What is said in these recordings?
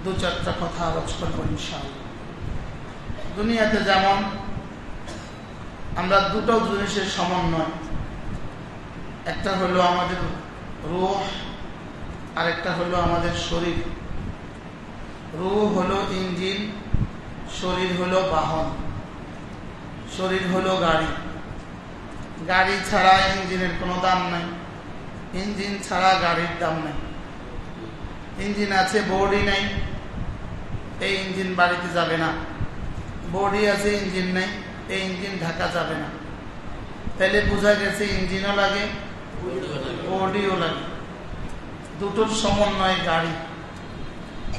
দু চারটা কথা আলোচনা করব ইনশাআল্লাহ। দুনিয়াতে যেমন আমরা দুটো জিনিসের সমন্বয়, একটা হলো আমাদের রূহ আর একটা হলো আমাদের শরীর। রূহ হলো ইঞ্জিন, শরীর হলো বাহন। শরীর হলো গাড়ি। গাড়ি ছাড়া ইঞ্জিনের কোনো দাম নাই, ইঞ্জিন ছাড়া গাড়ির দাম নাই। ইঞ্জিন আছে, বডি নাই, এই ইঞ্জিন বাড়িতে যাবে না। বডি আছে, ইঞ্জিন নাই, এই ইঞ্জিন ঢাকা যাবে না। তাহলে বোঝা গেছে ইঞ্জিনও লাগে, বডিও লাগে, দুটোর সমন্বয় গাড়ি।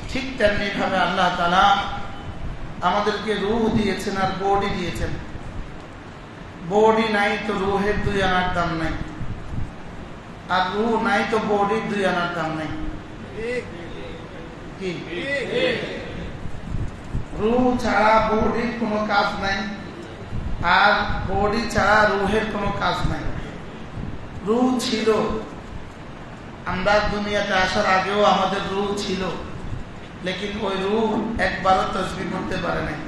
ঠিক তেমনি ভাবে আল্লাহ তাআলা আমাদেরকে রূহ দিয়েছেন আর বডি দিয়েছেন। বডি নাই তো রূহের 2 আনার দাম নাই, আর রূহ নাই তো বডির 2 আনার দাম নাই। কি রূহ ছাড়া বডির কোনো কাজ নাই, আর বডি ছাড়া রূহের কোনো কাজ নাই। রূহ ছিল, আমরা দুনিয়াতে আসার আগেও আমাদের রূহ ছিল, লেকিন ওই রূহ একবারও তাসবিহ করতে পারে নাই,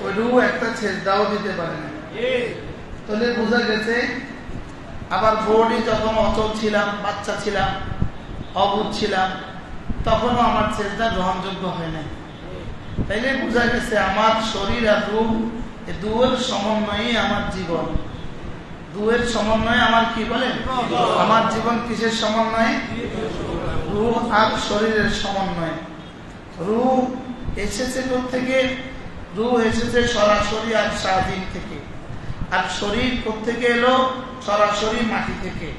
ওই রূহ একটা সেজদাও দিতে পারে নাই। তাহলে বোঝা গেছে। আবার বডি যখন অচল ছিলাম, বাচ্চা ছিলাম, অবুঝ ছিলাম, তখনও আমার সেজদা গ্রহণযোগ্য হয় নাই। তাইলে বোঝা গেছে আমার শরীর আর রূহ এই দুয়ের সমন্বয়ে আমার জীবন। দুয়ের সমন্বয়ে আমার কি বলেন, আমার জীবন কিসের সমন্বয়ে? রূহ আর শরীরের সমন্বয়ে। রূহ এসেছে থেকে, রূহ এসেছে সরাসরি আর স্বাধীন থেকে, আর শরীর থেকে এলো সরাসরি মাটি থেকে।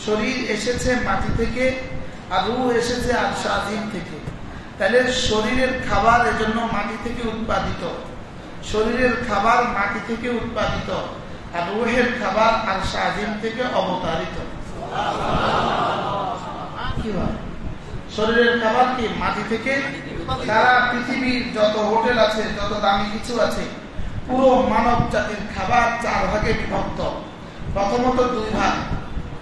শরীর এসেছে মাটি থেকে, আর রূহ এসেছে আর স্বাধীন থেকে। তাহলে শরীরের খাবার এজন্য মাটি থেকে উৎপাদিত, শরীরের খাবার মাটি থেকে উৎপাদিত, আর রূহের খাবার আর স্বাধীন থেকে অবতারিত। কি হয়? শরীরের খাবার কি মাটি থেকে? সারা পৃথিবীর যত হোটেল আছে, যত দামি কিছু আছে, পুরো মানব জাতির খাবার 4 ভাগে বিভক্ত। প্রথমত 2 ভাগ,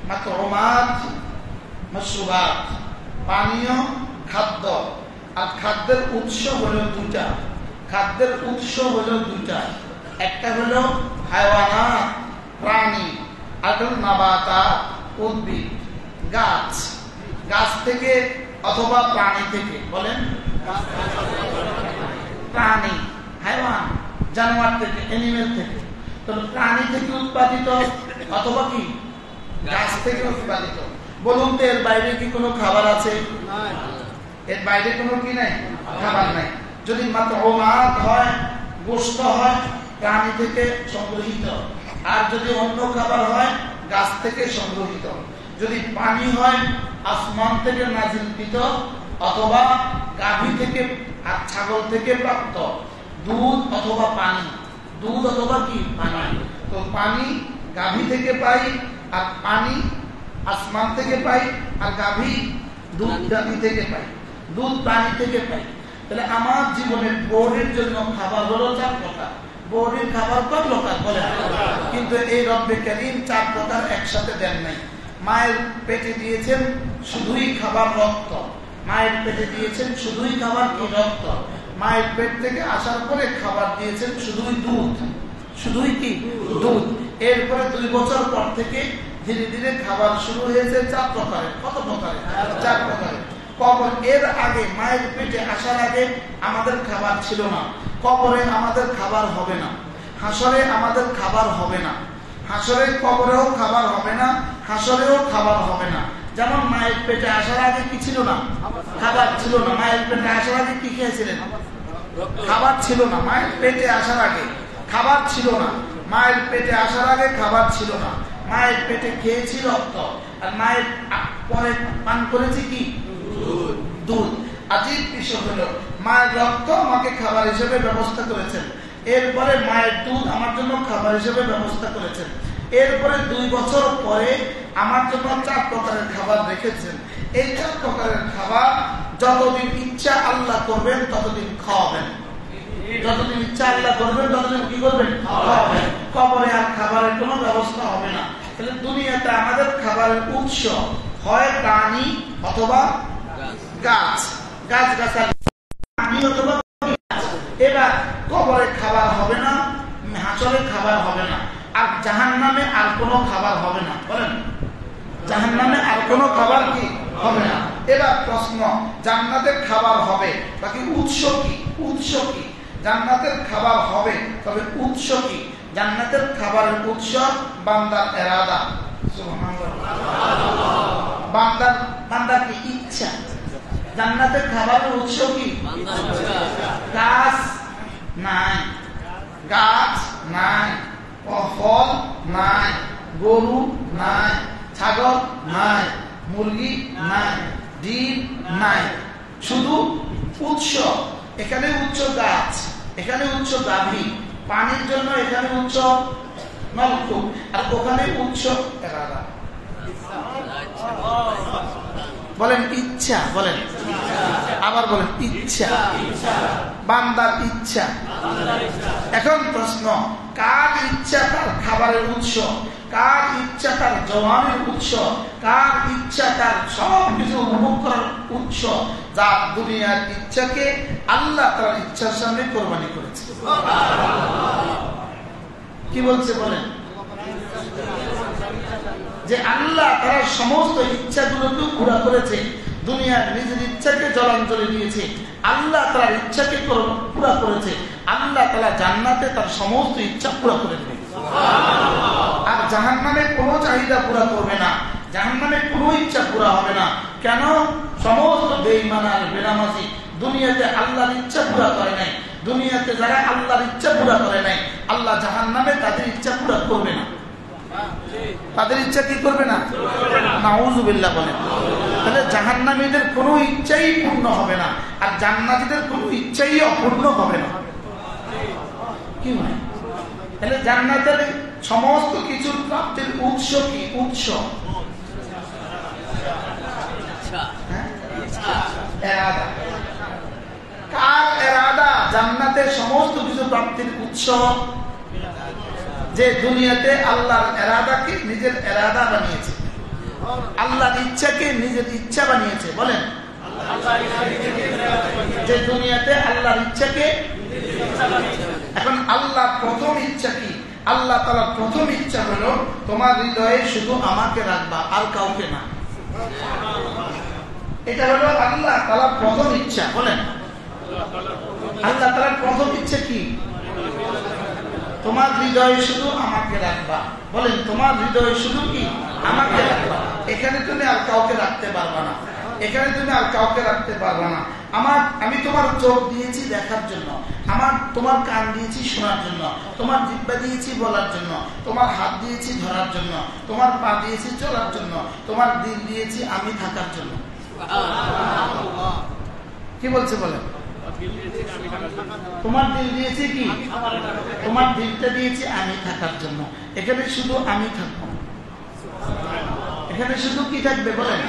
মাতরুমাত, মাশরুবাত, পানীয়, খাদ্য। আর খাদ্যের উৎস হলো 2টা। খাদ্যের উৎস হলো 2টা, একটা হলো হায়ওয়ানাত, প্রাণী, আর হলো নাবাতাত, উদ্ভিদ, গাছ। গাছ থেকে অথবা প্রাণী থেকে। বলেন, প্রাণী, হায়ওয়ান, জানোয়ার থেকে, অ্যানিমেল থেকে। তো প্রাণী থেকে উৎপাদিত অথবা কি গাছ থেকে উৎপাদিত। বলুন তো এর বাইরে কি কোনো খাবার আছে? এর বাইরে কোনো কি নাই, খাবার নাই। যদি মাতরুমাত হয়, গোশত হয়, প্রাণী থেকে সংগ্রহিত। আর যদি অন্য খাবার হয়, গাছ থেকে সংগ্রহিত। যদি পানি হয়, আসমান থেকে নাজিলকৃত, অথবা গাভী থেকে আর ছাগল থেকে প্রাপ্ত। দুধ অথবা পানি, দুধ অথবা কি পানি। তো পানি গাভী থেকে পাই, আর পানি আসমান থেকে পাই, আর গাভী দুধ গাভী থেকে পাই, দুধ পানি থেকে পাই। তাহলে আমার জীবনের বডির জন্য খাবার হলো 4 প্রকার। বডির খাবার কত প্রকার বলে? কিন্তু এই রব্বে কারীম 4 প্রকার একসাথে দেন নাই। মায়ের পেটে দিয়েছেন শুধুই খাবার রক্ত, মায়ের পেটে দিয়েছেন শুধুই খাবার কি রক্ত। মায়ের পেট থেকে আসার পরে খাবার দিয়েছেন শুধুই দুধ, শুধুই কি দুধ। এরপরে 2 বছর পর থেকে ধীরে ধীরে খাবার শুরু হয়েছে 4 প্রকারের। কত প্রকারের? 4 প্রকারের। কবর, এর আগে মায়ের পেটে আসার আগে আমাদের খাবার ছিল না। কবরে আমাদের খাবার হবে না, হাসরে আমাদের খাবার হবে না। হাসরে, কবরেও খাবার হবে না, হাসরেও খাবার হবে না। যেমন মায়ের পেটে আসার আগে কি ছিল না? খাবার ছিল না। মায়ের পেটে আসার আগে কি খেয়েছিলেন? খাবার ছিল না। মায়ের পেটে আসার আগে খাবার ছিল না। মায়ের পেটে আসার আগে খাবার ছিল না। মায়ের পেটে খেয়েছি রক্ত, আর মায়ের পরে পান করেছি কি দুধ। আজীব বিষয় হলো মায়ের রক্ত আমাকে খাবার হিসেবে ব্যবস্থা করেছেন, এরপরে মায়ের দুধ আমার জন্য খাবার হিসেবে ব্যবস্থা করেছেন, এরপরে 2 বছর পরে আমার জন্য 4 প্রকারের খাবার রেখেছেন। এই 4 প্রকারের খাবার যতদিন ইচ্ছা আল্লাহ করবেন ততদিন খাওয়াবেন, যতদিন ইচ্ছা আল্লাহ করবেন ততদিন কি করবেন? খাওয়াবেন। কবরে আর খাবারের কোনো ব্যবস্থা হবে না। তাহলে দুনিয়াতে আমাদের খাবারের উৎস হয় প্রাণী অথবা গাছ। গাছগাছালি, আমি অথবা এবার কবরে খাবার হবে না, হাসরে খাবার হবে না, আর জাহান্নামে আর কোনো খাবার হবে না। বলেন, জাহান্নামে আর কোনো খাবার কি হবে না? এবার প্রশ্ন, জান্নাতের খাবার হবে, বাকি উৎস কি? উৎস কি? জান্নাতের খাবার হবে, তবে উৎস কি? জান্নাতের খাবারের উৎস বান্দার ইরাদা। বান্দার কি ইচ্ছা। জান্নাতের খাবারের উৎস কি? গাছ নাই, গাছ নাই, ফল নাই, গরু নাই, ছাগল নাই, মুরগি নাই, ডিম নাই, শুধু উৎস। এখানে উৎস গাছ, এখানে উৎস গাভী, পানির জন্য এখানে উৎস নলকূপ, আর ওখানে উৎস ইরাদা। বলেন ইচ্ছা, বলেন আবার বলেন ইচ্ছা, বান্দার ইচ্ছা। এখন প্রশ্ন, কার ইচ্ছা তার খাবারের উৎস, কার ইচ্ছা তার জওয়ানের উৎস, কার ইচ্ছা তার সব কিছু উপভোগ করার উৎস, যার দুনিয়ার ইচ্ছাকে আল্লাহ তার ইচ্ছার সামনে কোরবানি করেছে। কি বলছে বলেন? যে আল্লাহ তার সমস্ত ইচ্ছাগুলোকে পুরা করেছে, দুনিয়ার নিজের ইচ্ছাকে জলাঞ্জলি দিয়েছে, আল্লাহ তার ইচ্ছাকে পুরা করেছে, আল্লাহ তাআলা জান্নাতে তার সমস্ত ইচ্ছা পুরা করে দেবে। আর জাহান্নামে কোনো চাহিদা পুরা করবে না, জাহান্নামে কোনো ইচ্ছা পুরা হবে না। কেন? সমস্ত বেঈমান আর বেনামাজি দুনিয়াতে আল্লাহর ইচ্ছা পুরা করে নাই, দুনিয়াতে যারা আল্লাহর ইচ্ছা পুরা করে নাই, আল্লাহ জাহান্নামে তাদের ইচ্ছা পুরা করবে না। তাদের ইচ্ছা কি করবে না? নাউযুবিল্লাহ বলেন। তাহলে জাহান্নামীদের কোনো ইচ্ছাই পূর্ণ হবে না, আর জান্নাতীদের কোনো ইচ্ছাই অপূর্ণ হবে না। কি হয়? তাহলে জান্নাতের সমস্ত কিছুর প্রাপ্তির উৎস কি? উৎস ইরাদা। কার ইরাদা জান্নাতের সমস্ত কিছু প্রাপ্তির উৎস? যে দুনিয়াতে আল্লাহর ইরাদাকে নিজের ইরাদা বানিয়েছে, আল্লাহর ইচ্ছাকে নিজের ইচ্ছা বানিয়েছে। বলেন, যে দুনিয়াতে আল্লাহর ইচ্ছাকে। এখন আল্লাহ প্রথম ইচ্ছা কি? আল্লাহ তাআলার প্রথম ইচ্ছা হলো তোমার হৃদয়ে শুধু আমাকে রাখবা, আর কাউকে না। এটা হলো আল্লাহ তাআলার প্রথম ইচ্ছা। বলেন, আল্লাহ তাআলার প্রথম ইচ্ছা কি? তোমার হৃদয়ে শুধু আমাকে রাখবা। বলেন, তোমার হৃদয়ে শুধু কি? আমাকে রাখবা। এখানে তুমি আর কাউকে রাখতে পারবা না, এখানে তুমি আর কাউকে রাখতে পারবা না। আমি তোমার চোখ দিয়েছি দেখার জন্য, তোমার কান দিয়েছি শোনার জন্য, তোমার জিহ্বা দিয়েছি বলার জন্য, তোমার হাত দিয়েছি ধরার জন্য, তোমার পা দিয়েছি চলার জন্য, তোমার দিল দিয়েছি আমি থাকার জন্য। কি বলছে বলেন? তোমার দিল দিয়েছি কি? তোমার দিলটা দিয়েছি আমি থাকার জন্য। এখানে শুধু আমি থাকবো, এখানে শুধু কি থাকবে? বলেন,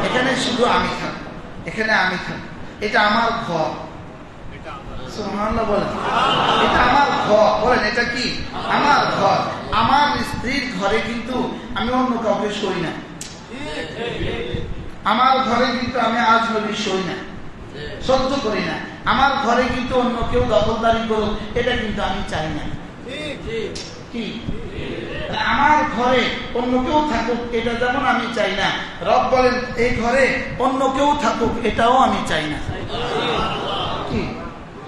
এখানে শুধু আমি থাকবো, এখানে আমি থাকবো। এটা আমার ঘর। সুবহানাল্লাহ বলেন, এটা আমার ঘর। বলেন, এটা কি? আমার ঘর। আমার স্ত্রীর ঘরে কিন্তু আমি অন্য কাউকে সই না, আমার ঘরে কিন্তু আমি আজনবী সই না, সহ্য করি না। আমার ঘরে কিন্তু অন্য কেউ দখলদারি করুক, এটা কিন্তু আমি চাই না। কি? আমার ঘরে অন্য কেউ থাকুক, এটা যেমন আমি চাই না, রব বলেন এই ঘরে অন্য কেউ থাকুক, এটাও আমি চাই না। কি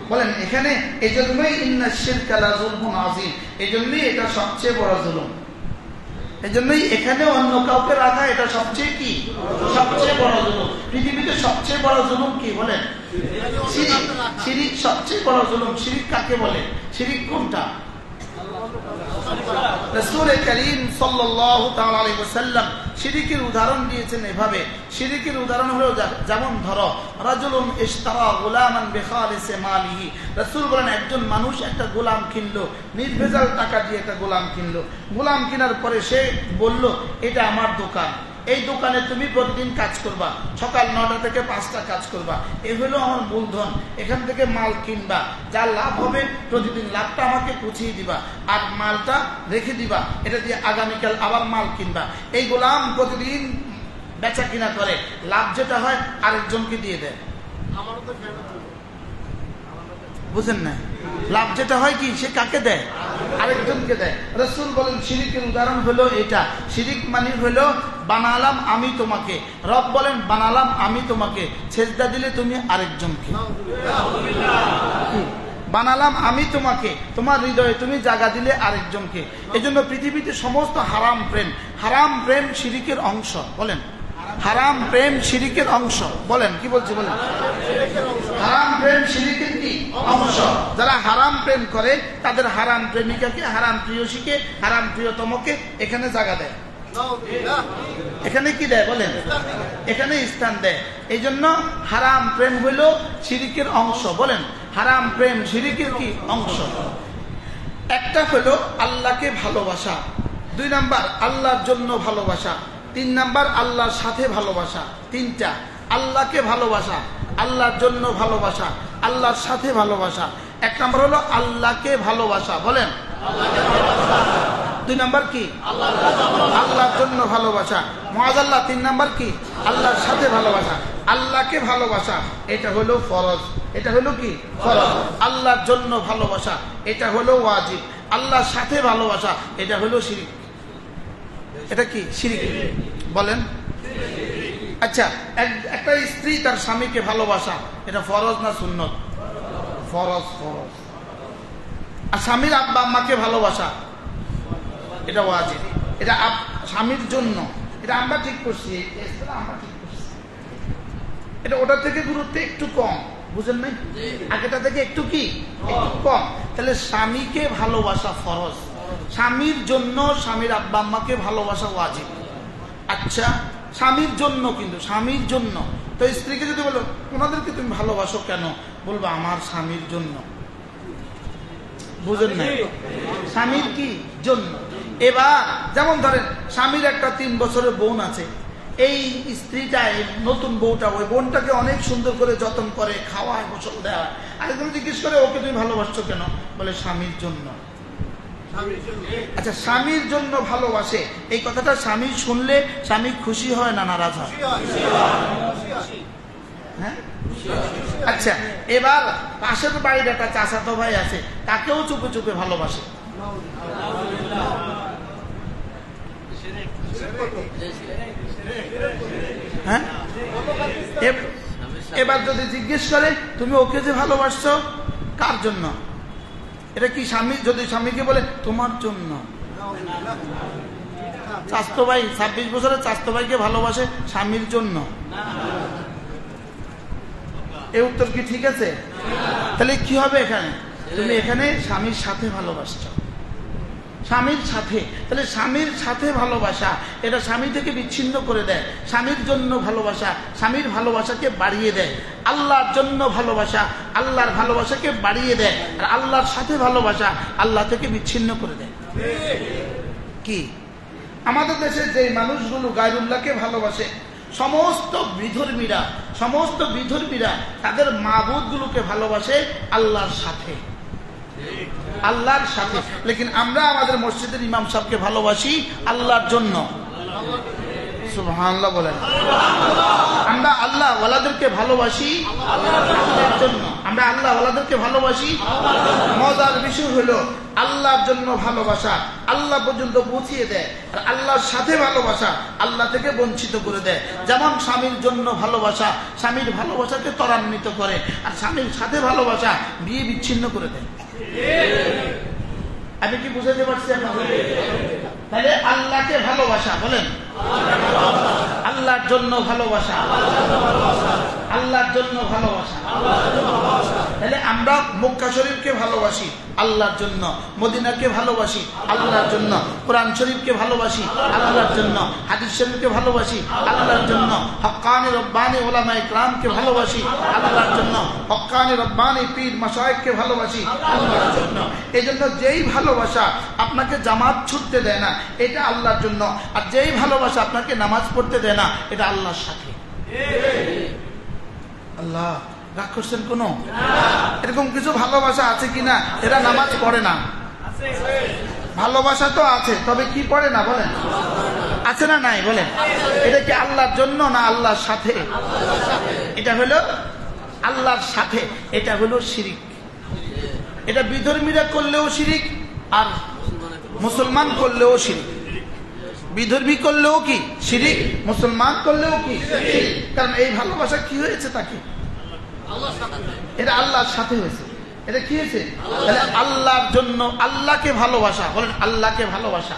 বলেন? এখানে এই জন্যই ইন্না শিরকা লাযুলমুন আযীম, এই জন্যই এটা সবচেয়ে বড় জুলুম। এই জন্যই এখানে অন্য কাউকে রাখা এটা সবচেয়ে কি? সবচেয়ে বড় জুলুম। পৃথিবীতে সবচেয়ে বড় জুলুম কি? বলেন, শিরিক। শিরিক সবচেয়ে বড় জুলুম। শিরিক কাকে বলে? শিরিক কোনটা? রাসূল করিম সাল্লাল্লাহু তাআলা আলাইহি ওয়াসাল্লাম শিরিকের উদাহরণ দিয়েছেন এভাবে। শিরিকের উদাহরণ হলো, যেমন ধরো রাজুলুন ইশতারা গুলামান বিখালিসি মালিহি। রাসূল বলেন, একজন মানুষ একটা গোলাম কিনলো, নির্ভেজাল টাকা দিয়ে একটা গোলাম কিনলো। গোলাম কেনার পরে সে বলল, এটা আমার দোকান, এই দোকানে তুমি প্রতিদিন কাজ করবা, সকাল 9টা থেকে 5টা কাজ করবা, এই হলো আমার মূলধন, এখান থেকে মাল কিনবা, যা লাভ হবে প্রতিদিন লাভটা আমাকে পৌঁছিয়ে দিবা, আর মালটা রেখে দিবা, এটা দিয়ে আগামীকাল আবার মাল কিনবা। এই গোলাম প্রতিদিন বেচা কিনা করে, লাভ যেটা হয় আরেকজনকে দিয়ে দেয়। বুঝেন না? লাভ যেটা হয় কি, সে কাকে দেয়? আরেকজনকে দেয়। রাসূল বলেন শিরিকের উদাহরণ হলো এটা। শিরিক মানে হলো বানালাম আমি তোমাকে, রব বলেন বানালাম আমি তোমাকে, সেজদা দিলে তুমি আরেকজনকে। বানালাম আমি তোমাকে, তোমার হৃদয়ে তুমি জায়গা দিলে আরেকজনকে। এজন্য পৃথিবীতে সমস্ত হারাম প্রেম শিরিকের অংশ। বলেন হারাম প্রেম শিরিকের অংশ। বলেন কি বলছি? বলেন হারাম প্রেম শিরিকের কি অংশ? যারা হারাম প্রেম করে তাদের হারাম প্রেমিকাকে, হারাম প্রিয়সীকে, হারাম প্রিয়তমকে এখানে জায়গা দেয়। এখানে কি দেয়? বলেন এখানে স্থান দেয়। এই জন্য হারাম প্রেম হইল শিরিকের অংশ। বলেন হারাম প্রেম শিরিকের কি অংশ? একটা হলো আল্লাহকে ভালোবাসা, 2 নাম্বার আল্লাহর জন্য ভালোবাসা, 3 নাম্বার আল্লাহর সাথে ভালোবাসা। 3টা, আল্লাহকে ভালোবাসা, আল্লাহর জন্য ভালোবাসা, আল্লাহর সাথে ভালোবাসা। 1 নাম্বার হলো আল্লাহকে ভালোবাসা। বলেন 2 নাম্বার কি? আল্লাহর জন্য ভালোবাসা। মুআযাল্লাহ 3 নাম্বার কি? আল্লাহর সাথে ভালোবাসা। আল্লাহকে ভালোবাসা এটা হলো ফরজ, এটা হলো কি ফরজ। আল্লাহর জন্য ভালোবাসা এটা হলো ওয়াজিব। আল্লাহর সাথে ভালোবাসা এটা হলো শিরিক। এটা কি শিরিক? বলেন। আচ্ছা, একটা স্ত্রী তার স্বামীকে ভালোবাসা এটা ফরজ না সুন্নত? ফরজ। আর স্বামীর আব্বা আম্মাকে ভালোবাসা এটা ওয়াজিব, এটা স্বামীর জন্য। এটা আমরা ঠিক করছি, এটা ওটার থেকে গুরুত্ব একটু কম, বুঝেন নাই? আগেটা থেকে একটু কি একটু কম। তাহলে স্বামীকে ভালোবাসা ফরজ, স্বামীর জন্য স্বামীর আব্বা আম্মাকে ভালোবাসা ওয়াজিব। আচ্ছা, স্বামীর জন্য, কিন্তু স্বামীর জন্য তো স্ত্রীকে যদি বলো ওনাদেরকে তুমি ভালোবাসো কেন, বলবো আমার স্বামীর জন্য। বুঝেন নাই? স্বামীর কি জন্য। এবার যেমন ধরেন স্বামীর একটা 3 বছরের বোন আছে, এই স্ত্রীটা নতুন বউটা ওই বোনটাকে অনেক সুন্দর করে যত্ন করে, খাওয়ায়, গোসল দেওয়া। আরেকজন জিজ্ঞেস করে ওকে তুমি ভালোবাসছো কেন, বলে স্বামীর জন্য। আচ্ছা, স্বামীর জন্য ভালোবাসে, এই কথাটা স্বামী শুনলে স্বামী খুশি হয় না নারাজ হয়? হ্যাঁ। আচ্ছা, এবার পাশের বাড়ির একটা চাচাতো ভাই আছে, তাকেও চুপে চুপে ভালোবাসে। হ্যাঁ। এবার যদি জিজ্ঞেস করে তুমি ওকে যে ভালোবাসছো কার জন্য, এটা কি স্বামী? যদি স্বামীকে বলে তোমার জন্য, চাচাতো ভাই 26 বছরের চাচাতো ভাইকে ভালোবাসে স্বামীর জন্য, এই উত্তর কি ঠিক আছে? তাহলে কি হবে এখানে? তুমি এখানে স্বামীর সাথে ভালোবাসছো, স্বামীর সাথে। তাহলে স্বামীর সাথে ভালোবাসা এটা স্বামী থেকে বিচ্ছিন্ন করে দেয়। স্বামীর জন্য ভালোবাসা স্বামীর ভালোবাসাকে বাড়িয়ে দেয়। আল্লাহর জন্য ভালোবাসা আল্লাহর ভালোবাসাকে বাড়িয়ে দেয়। আর আল্লাহর সাথে ভালোবাসা আল্লাহ থেকে বিচ্ছিন্ন করে দেয়। কি আমাদের দেশে যে মানুষগুলো গায়রুল্লাহকে ভালোবাসে, সমস্ত বিধর্মীরা তাদের মাবুদগুলোকে ভালোবাসে আল্লাহর সাথে, আল্লাহর সাথে। লেকিন আমরা আমাদের মসজিদের ইমাম সাহেবকে ভালোবাসি আল্লাহর জন্য। সুবহানাল্লাহ বলেন। আমরা আল্লাহ ওয়ালাদেরকে ভালোবাসি আল্লাহর জন্য। আমরা আল্লাহ ওয়ালাদেরকে ভালোবাসি। মজার বিষয় হলো আল্লাহর জন্য ভালোবাসা আল্লাহ পর্যন্ত পৌঁছিয়ে দেয়, আর আল্লাহর সাথে ভালোবাসা আল্লাহ থেকে বঞ্চিত করে দেয়। যেমন স্বামীর জন্য ভালোবাসা স্বামীর ভালোবাসাকে ত্বরান্বিত করে, আর স্বামীর সাথে ভালোবাসা বিয়ে বিচ্ছিন্ন করে দেয়। আমি কি বুঝাতে পারছি? তাহলে আল্লাহকে ভালোবাসা, বলেন আল্লাহর জন্য ভালোবাসা আল্লাহর জন্য ভালোবাসা। তাহলে আমরা মক্কা শরীফকে ভালোবাসি আল্লাহর জন্য, মদিনাকে ভালোবাসি আল্লাহর জন্য, কোরআন শরীফকে ভালোবাসি আল্লাহর জন্য, হাদিস শরীফকে ভালোবাসি আল্লাহর জন্য, হক্কানি রব্বানি উলামায়ে কেরামকে ভালোবাসি আল্লাহর জন্য, হক্কানি রব্বানি পীর মাশায়েখকে ভালোবাসি আল্লাহর জন্য। এই জন্য যেই ভালোবাসা আপনাকে জামাত ছুটতে দেয় না এটা আল্লাহর জন্য, আর যেই ভালোবাসা আপনাকে নামাজ পড়তে দেয় না এটা আল্লাহর সাথে। আল্লাহ রাগ করছেন কোন? এরকম কিছু ভালোবাসা আছে কিনা এরা নামাজ পড়ে না? ভালোবাসা তো আছে, তবে কি পড়ে না বলেন? আছে না নাই বলেন? এটা কি আল্লাহর জন্য না আল্লাহর সাথে? এটা হলো আল্লাহর সাথে, এটা হলো শিরিক। এটা বিধর্মীরা করলেও শিরিক, আর মুসলমান করলেও শিরিক। বিধর্মী করলেও কি শিরিক, মুসলমান করলেও কি শিরিক। কারণ এই ভালোবাসা কি হয়েছে তাকে, এটা আল্লাহর সাথে হয়েছে। এটা কি হয়েছে? তাহলে আল্লাহর জন্য, আল্লাহকে ভালোবাসা, বলেন আল্লাহকে ভালোবাসা।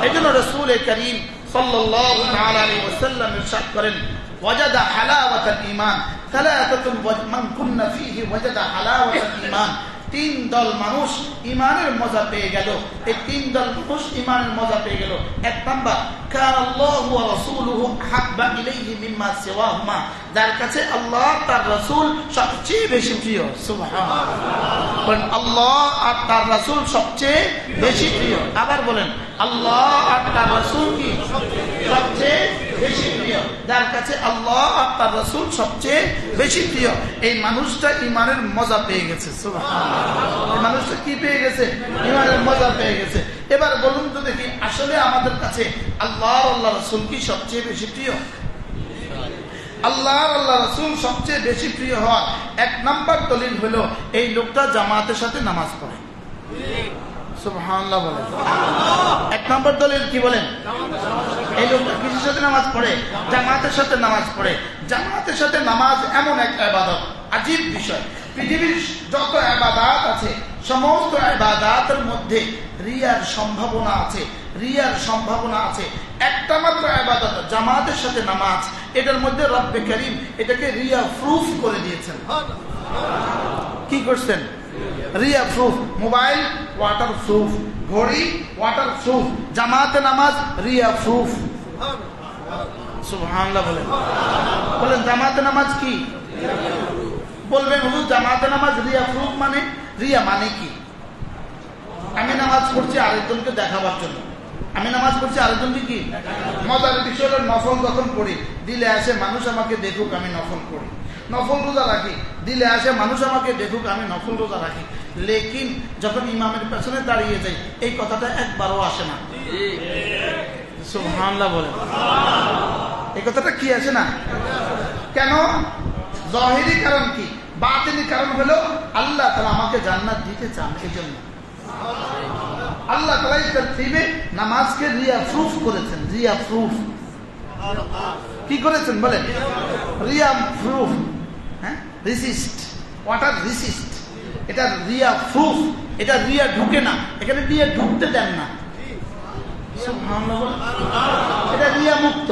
এই জন্য রাসূল করিম সাল্লাল্লাহু তাআলা আলাইহি ওয়াসাল্লাম ইরশাদ করেন, ওয়াজাদা হালাওয়াতাল ঈমান সালাসাতুন মান কুন্না ফীহি ওয়াজাদা হালাওয়াতাল ঈমান। তিন দল মানুষ ঈমানের মজা পেয়ে গেল। এই তিন দল মানুষ ঈমানের মজা পেয়ে গেল। এক নাম্বার, কানাল্লাহু ওয়া রাসূলুহু আহাব্বা ইলাইহি মিম্মা সিওয়াহুমা, যার কাছে আল্লাহ তার রাসূল সবচেয়ে বেশি প্রিয়। সুবহানাল্লাহ, বলেন আল্লাহ আর তার রাসূল সবচেয়ে বেশি প্রিয়। আবার বলেন আল্লাহ আর তার রাসূল কি সবচেয়ে বেশি প্রিয়। যার কাছে আল্লাহ আর তার রাসূল সবচেয়ে বেশি প্রিয়, এই মানুষটা ঈমানের মজা পেয়ে গেছে। সুবহানাল্লাহ, এই মানুষটা কি পেয়ে গেছে? ঈমানের মজা পেয়ে গেছে। এবার বলুন তো দেখি, আসলে আমাদের কাছে আল্লাহ আল্লাহ রাসূল কি সবচেয়ে বেশি প্রিয়? আল্লাহ আল্লাহ রাসূল সবচেয়ে বেশি প্রিয় হওয়ার এক নাম্বার দলিল হলো এই লোকটা জামাতের সাথে নামাজ পড়ে। সুবহানাল্লাহ বলেন। এক নম্বর দলিল কি বলেন? এই লোকটা কিসের সাথে নামাজ পড়ে? জামাতের সাথে নামাজ পড়ে। জামাতের সাথে নামাজ এমন এক ইবাদত, আজীব বিষয়। পৃথিবীর যত ইবাদত আছে, সমস্ত ইবাদতের মধ্যে রিয়ার সম্ভাবনা আছে, রিয়ার সম্ভাবনা আছে। একটা মাত্র ইবাদত, জামাতের সাথে নামাজ, এটার মধ্যে রব্বে করিম এটাকে রিয়া প্রুফ করে দিয়েছেন। কি করছেন? Riya proof. Mobile water proof, ঘড়ি ওয়াটার প্রুফ, জামাতে নামাজ রিয়া প্রুফ। সুবহানাল্লাহ বলেন। বলেন জামাতে নামাজ কি? বলবেন হুজুর জামাতে নামাজ রিয়া প্রুফ মানে? রিয়া মানে কি? আমি নামাজ পড়ছি আরেকজনকে দেখাবার জন্য, আমি নামাজ পড়ছি আরেকজনকে কি মজার বিষয় হলো, নফল যখন পড়ি দিলে আসে মানুষ আমাকে দেখুক আমি নফল পড়ি, নফল রোজা রাখি দিলে আসে মানুষ আমাকে দেখুক আমি নফল রোজা রাখি। লেকিন যখন ইমামের পেছনে দাঁড়িয়ে যাই এই কথাটা একবারও আসে না। সুবহানাল্লাহ বলেন। এই কথাটা কি আসে না কেন? জাহিরি কারণ কি, বাতিনি কারণ হলো আল্লাহ তাআলা আমাকে জান্নাত দিতে চান, এই জন্য আল্লাহ তাআলা এই তরতিবে নামাজকে রিয়া প্রুফ করেছেন। রিয়া প্রুফ কি করেছেন বলেন? রিয়া প্রুফ। হ্যাঁ, রিসিস্ট, ওয়াটার রিসিস্ট, এটা রিয়া প্রুফ। এটা রিয়া ঢুকে না, এখানে রিয়া ঢুকতে দেন না। এটা রিয়া মুক্ত।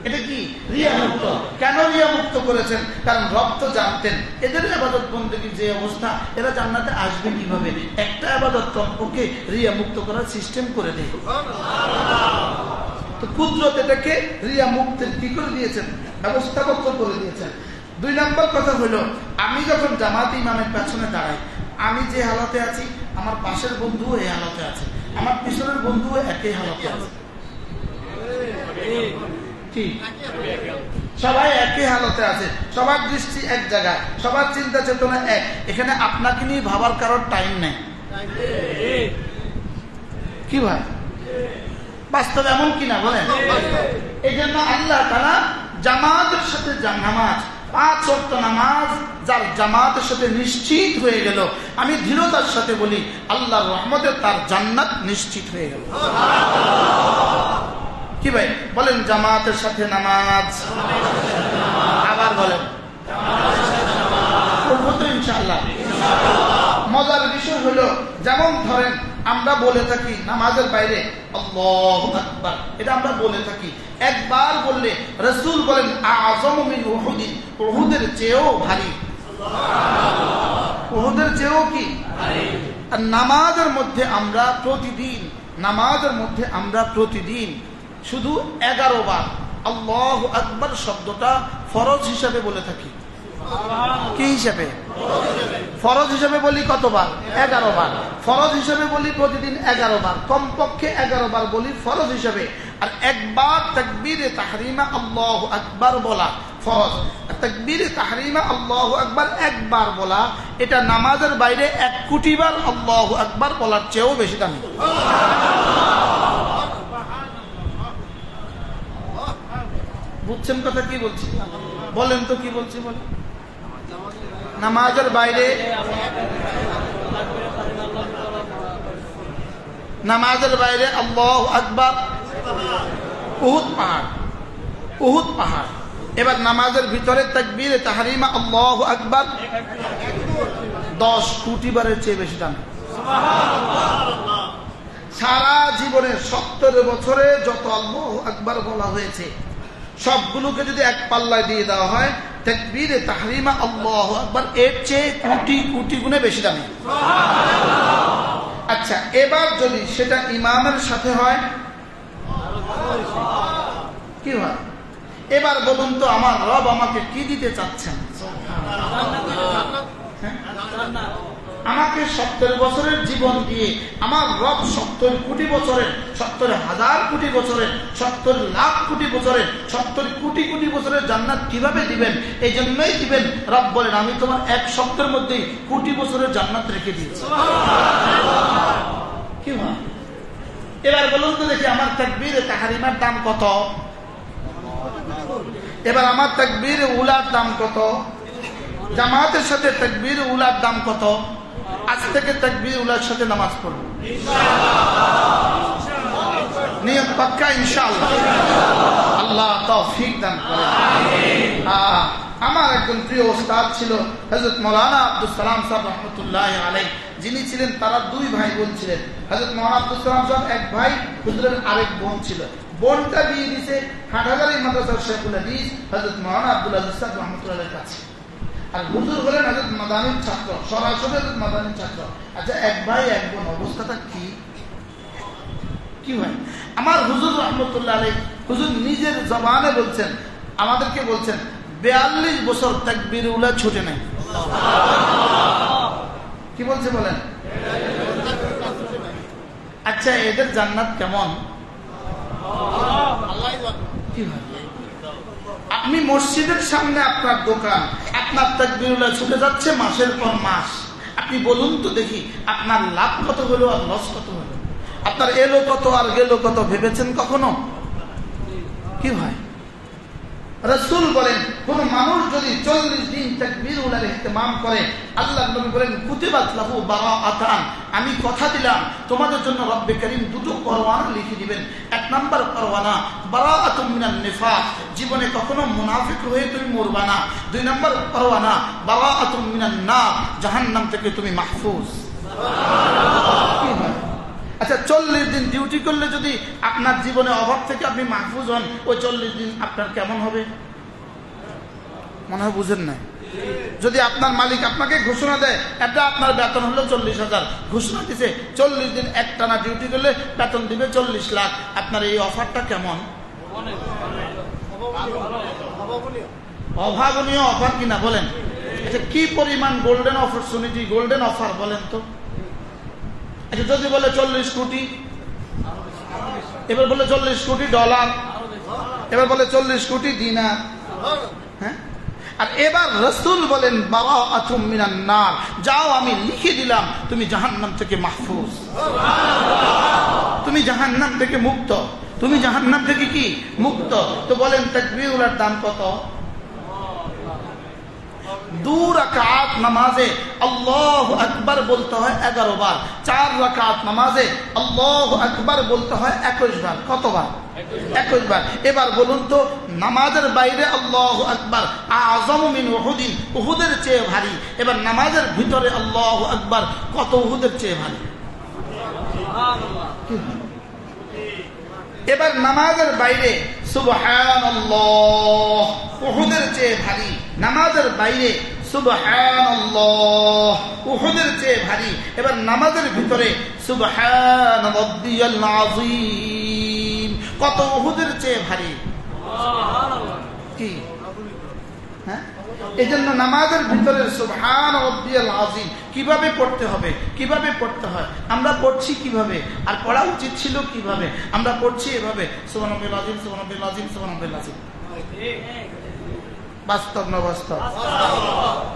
এটা কি রিয়া মুক্ত? কেন রিয়া মুক্ত করেছেন? কারণ রব তো জানতেন এদের ইবাদত বন্দেগীর যে অবস্থা, এরা জান্নাতে আসবে কিভাবে। একটা ইবাদত কমপক্ষে রিয়া মুক্ত করার সিস্টেম করে দেয়। তো কুদরত এটাকে রিয়া মুক্তের কি করে দিয়েছেন? ব্যবস্থাপত্র করে দিয়েছেন। দুই নম্বর কথা হলো, আমি যখন জামাত ইমামের পেছনে দাঁড়াই, আমি যে হালতে আছি আমার পাশের বন্ধুও এই হালতে আছে, আমার পিছনের বন্ধুও একই হালতে আছে। সবাই একই হালতে আছে, সবার দৃষ্টি এক জায়গায়, সবার চিন্তা চেতনা এক। এখানে আপনাকে নিয়ে ভাবার কারোর টাইম নেই। কি ভাই, বাস্তব এমন কিনা বলেন? এই জন্য আল্লাহ তাআলা জামাতের সাথে নামাজ, 5 ওয়াক্ত নামাজ যার জামাতের সাথে নিশ্চিত হয়ে গেল, আমি দৃঢ়তার সাথে বলি আল্লাহর রহমতে তার জান্নাত নিশ্চিত হয়ে গেল। কি ভাই বলেন? জামাতের সাথে নামাজ। আবার বলেন ইনশাআল্লাহ। মজার বিষয় হলো, যেমন ধরেন আমরা বলে থাকি নামাজের বাইরে আল্লাহু আকবার, এটা আমরা বলে থাকি। একবার বললে রাসূল বলেন আযমু মিন উহুদ, উহুদের চেয়েও ভারী, উহুদের চেয়েও কি ভারী। আর নামাজের মধ্যে আমরা প্রতিদিন, নামাজের মধ্যে আমরা প্রতিদিন শুধু 11 বার আল্লাহু আকবার শব্দটা ফরজ হিসাবে বলে থাকি। কি হিসাবে? ফরজ হিসাবে বলি কতবার? 11 বার। ফরজ হিসাবে বলি প্রতিদিন 11 বার, কমপক্ষে 11 বার বলি ফরজ হিসাবে। আর একবার তাকবীরে তাহরিমা আল্লাহু আকবার বলা ফরজ, আর তাকবীরে তাহরিমা আল্লাহু আকবার একবার বলা, এটা নামাজের বাইরে 1 কোটি বার আল্লাহু আকবার বলার চেয়েও বেশি দামি। বুঝছেন কথা কি বলছি? বলেন তো কি বলছি? বলেন নামাজের বাইরে আল্লাহু আকবার, উহুদ পাহাড়, উহুদ পাহাড়। এবার নামাজের ভিতরে তাকবীরে তাহরিমা আল্লাহু আকবার 10 কোটি বারের চেয়ে বেশি দাম। সারা জীবনে 70 বছরে যত আল্লাহু আকবার বলা হয়েছে সবগুলোকে যদি এক পাল্লায় দিয়ে দেওয়া হয়, তাকবীরে তাহরিমা আল্লাহু আকবার এর চেয়ে কোটি কোটি গুণে বেশি দামি। আচ্ছা, এবার যদি সেটা ইমামের সাথে হয় কি হয়? এবার বলুন তো, আমার রব আমাকে কি দিতে চাচ্ছেন? আমাকে 70 বছরের জীবন দিয়ে আমার রব 70 কোটি বছরের, 70,000 কোটি বছরের, 70 লাখ কোটি বছরের, 70 কোটি কোটি বছরের জান্নাত কিভাবে দিবেন? এই জন্যই দিবেন, রব বলেন আমি তোমার এক সপ্তাহের মধ্যেই কোটি বছরের জান্নাত রেখে দিয়েছি। কি হয়? এবার বলুন তো দেখি, আমার তাকবীরে তাহরিমার দাম কত? এবার আমার তাকবীরে উলার দাম কত? জামাতের সাথে তাকবীরে উলার দাম কত? আজ থেকে তাকবীরে উলার সাথে নামাজ পড়ব, নিয়ত পাক্কা ইনশাআল্লাহ। আল্লাহ তৌফিক দান করেন। আমার একজন প্রিয় ওস্তাদ ছিল হযরত মাওলানা আব্দুল সালাম সাহেব রহমতুল্লাহ আলাইহি, যিনি ছিলেন, তারা 2 ভাই বোন ছিলেন। হযরত মাওলানা আব্দুল সালাম সাহেব এক ভাই, হুজুরের আরেক বোন ছিল। বোনটা বিয়ে দিয়েছে হাটহাজারী মাদ্রাসার শেখুল হাদিস হযরত মাওলানা আব্দুল আজিজ সাহেব রহমতুল্লাহর কাছে। আর হুজুর হলেন হযরত মাদানীর ছাত্র, সরাসরি হযরত মাদানীর ছাত্র। আচ্ছা, এক ভাই এক বোন, অবস্থাটা কি কি হয়? আমার হুজুর রহমতুল্লাহ আলাইহি, হুজুর নিজের জবানে বলছেন, আমাদেরকে বলছেন 42 বছর তাকবীর উলা ছুটে নাই। কি বলছে বলেন? আচ্ছা, এদের জান্নাত কেমন? কি হয়? আপনি মসজিদের সামনে আপনার দোকান, আপনার তাকবীর উলা ছুটে যাচ্ছে মাসের পর মাস। আপনি বলুন তো দেখি, আপনার লাভ কত হলো আর লস কত হলো? আপনার এলো কত আর গেল কত ভেবেছেন কখনো? কি হয়? রাসূল বলেন, কোন মানুষ যদি 40 দিন তাকবীর উলার ইহতিমাম করে, আল্লাহ নবী বলেন কুতিবাত লাহু বারাআতান, আমি কথা দিলাম তোমাদের জন্য রব্বে করিম 2টো পরওয়ানা লিখে দিবেন। 1 নাম্বার পরওয়ানা বারাআতুম মিনান নিফাক, জীবনে কখনো মুনাফিক হয়ে তুমি মরবা না। 2 নাম্বার পরওয়ানা বারাআতুম মিনান নার, জাহান্নাম থেকে তুমি মাহফুজ। সুবহানাল্লাহ। আচ্ছা, 40 দিন ডিউটি করলে যদি আপনার জীবনে অভাব থেকে আপনি মাহফুজ হন, ওই 40 দিন আপনার কেমন হবে মনে হয় বুঝেন না? যদি আপনার মালিক আপনাকে ঘোষণা দেয়, এটা আপনার বেতন হলো 40,000, ঘোষণা দিছে 40 দিন একটানা ডিউটি করলে বেতন দিবে 40 লাখ, আপনার এই অফারটা কেমন? অভাবনীয় অফার কিনা বলেন? আচ্ছা, কি পরিমাণ গোল্ডেন অপরচুনিটি, গোল্ডেন অফার বলেন তো? আচ্ছা, যদি বলে 40 কোটি, এবার বলে 40 কোটি ডলার, এবার বলে 40 কোটি দিনার, হ্যাঁ? আর এবার রাসূল বলেন বারাআতুম মিনান নার, যাও আমি লিখে দিলাম তুমি জাহান্নাম থেকে মাহফুজ, তুমি জাহান্নাম থেকে মুক্ত, তুমি জাহান্নাম থেকে কি মুক্ত। তো বলেন তাকবীরুলের দাম কত? 2 রাকাত নামাজে আল্লাহু আকবার বলতে হয় 11 বার, 4 রাকাত নামাজে আল্লাহু আকবার বলতে হয় 21 বার। কতবার? 21 বার। এবার বলুন তো, নামাজের বাইরে আল্লাহু আকবার আযম মিন উহুদিন, উহুদের চেয়ে ভারী। এবার নামাজের ভিতরে আল্লাহু আকবার কত উহুদের চেয়ে ভারী? সুবহানাল্লাহ। এবার নামাজের বাইরে সুবহানাল্লাহ উহুদের চেয়ে ভারী, নামাজের বাইরে সুবহানাল্লাহ উহুদের চেয়ে ভারী। এবার নামাজের ভিতরে সুবহান রাব্বিয়াল আযীম কত উহুদের চেয়ে ভারী? কি? হ্যাঁ, এজন্য নামাজের ভিতরে সুবহান রাব্বিয়াল আযীম কিভাবে পড়তে হবে, কিভাবে পড়তে হয়, আমরা পড়ছি কিভাবে, আর পড়া উচিত ছিল কিভাবে? আমরা পড়ছি এভাবে, সুবহানাল্লাহিল আযীম, সুবহানাল্লাহিল আযীম, সুবহানাল্লাহিল আযীম। বাস্তব না বাস্তব?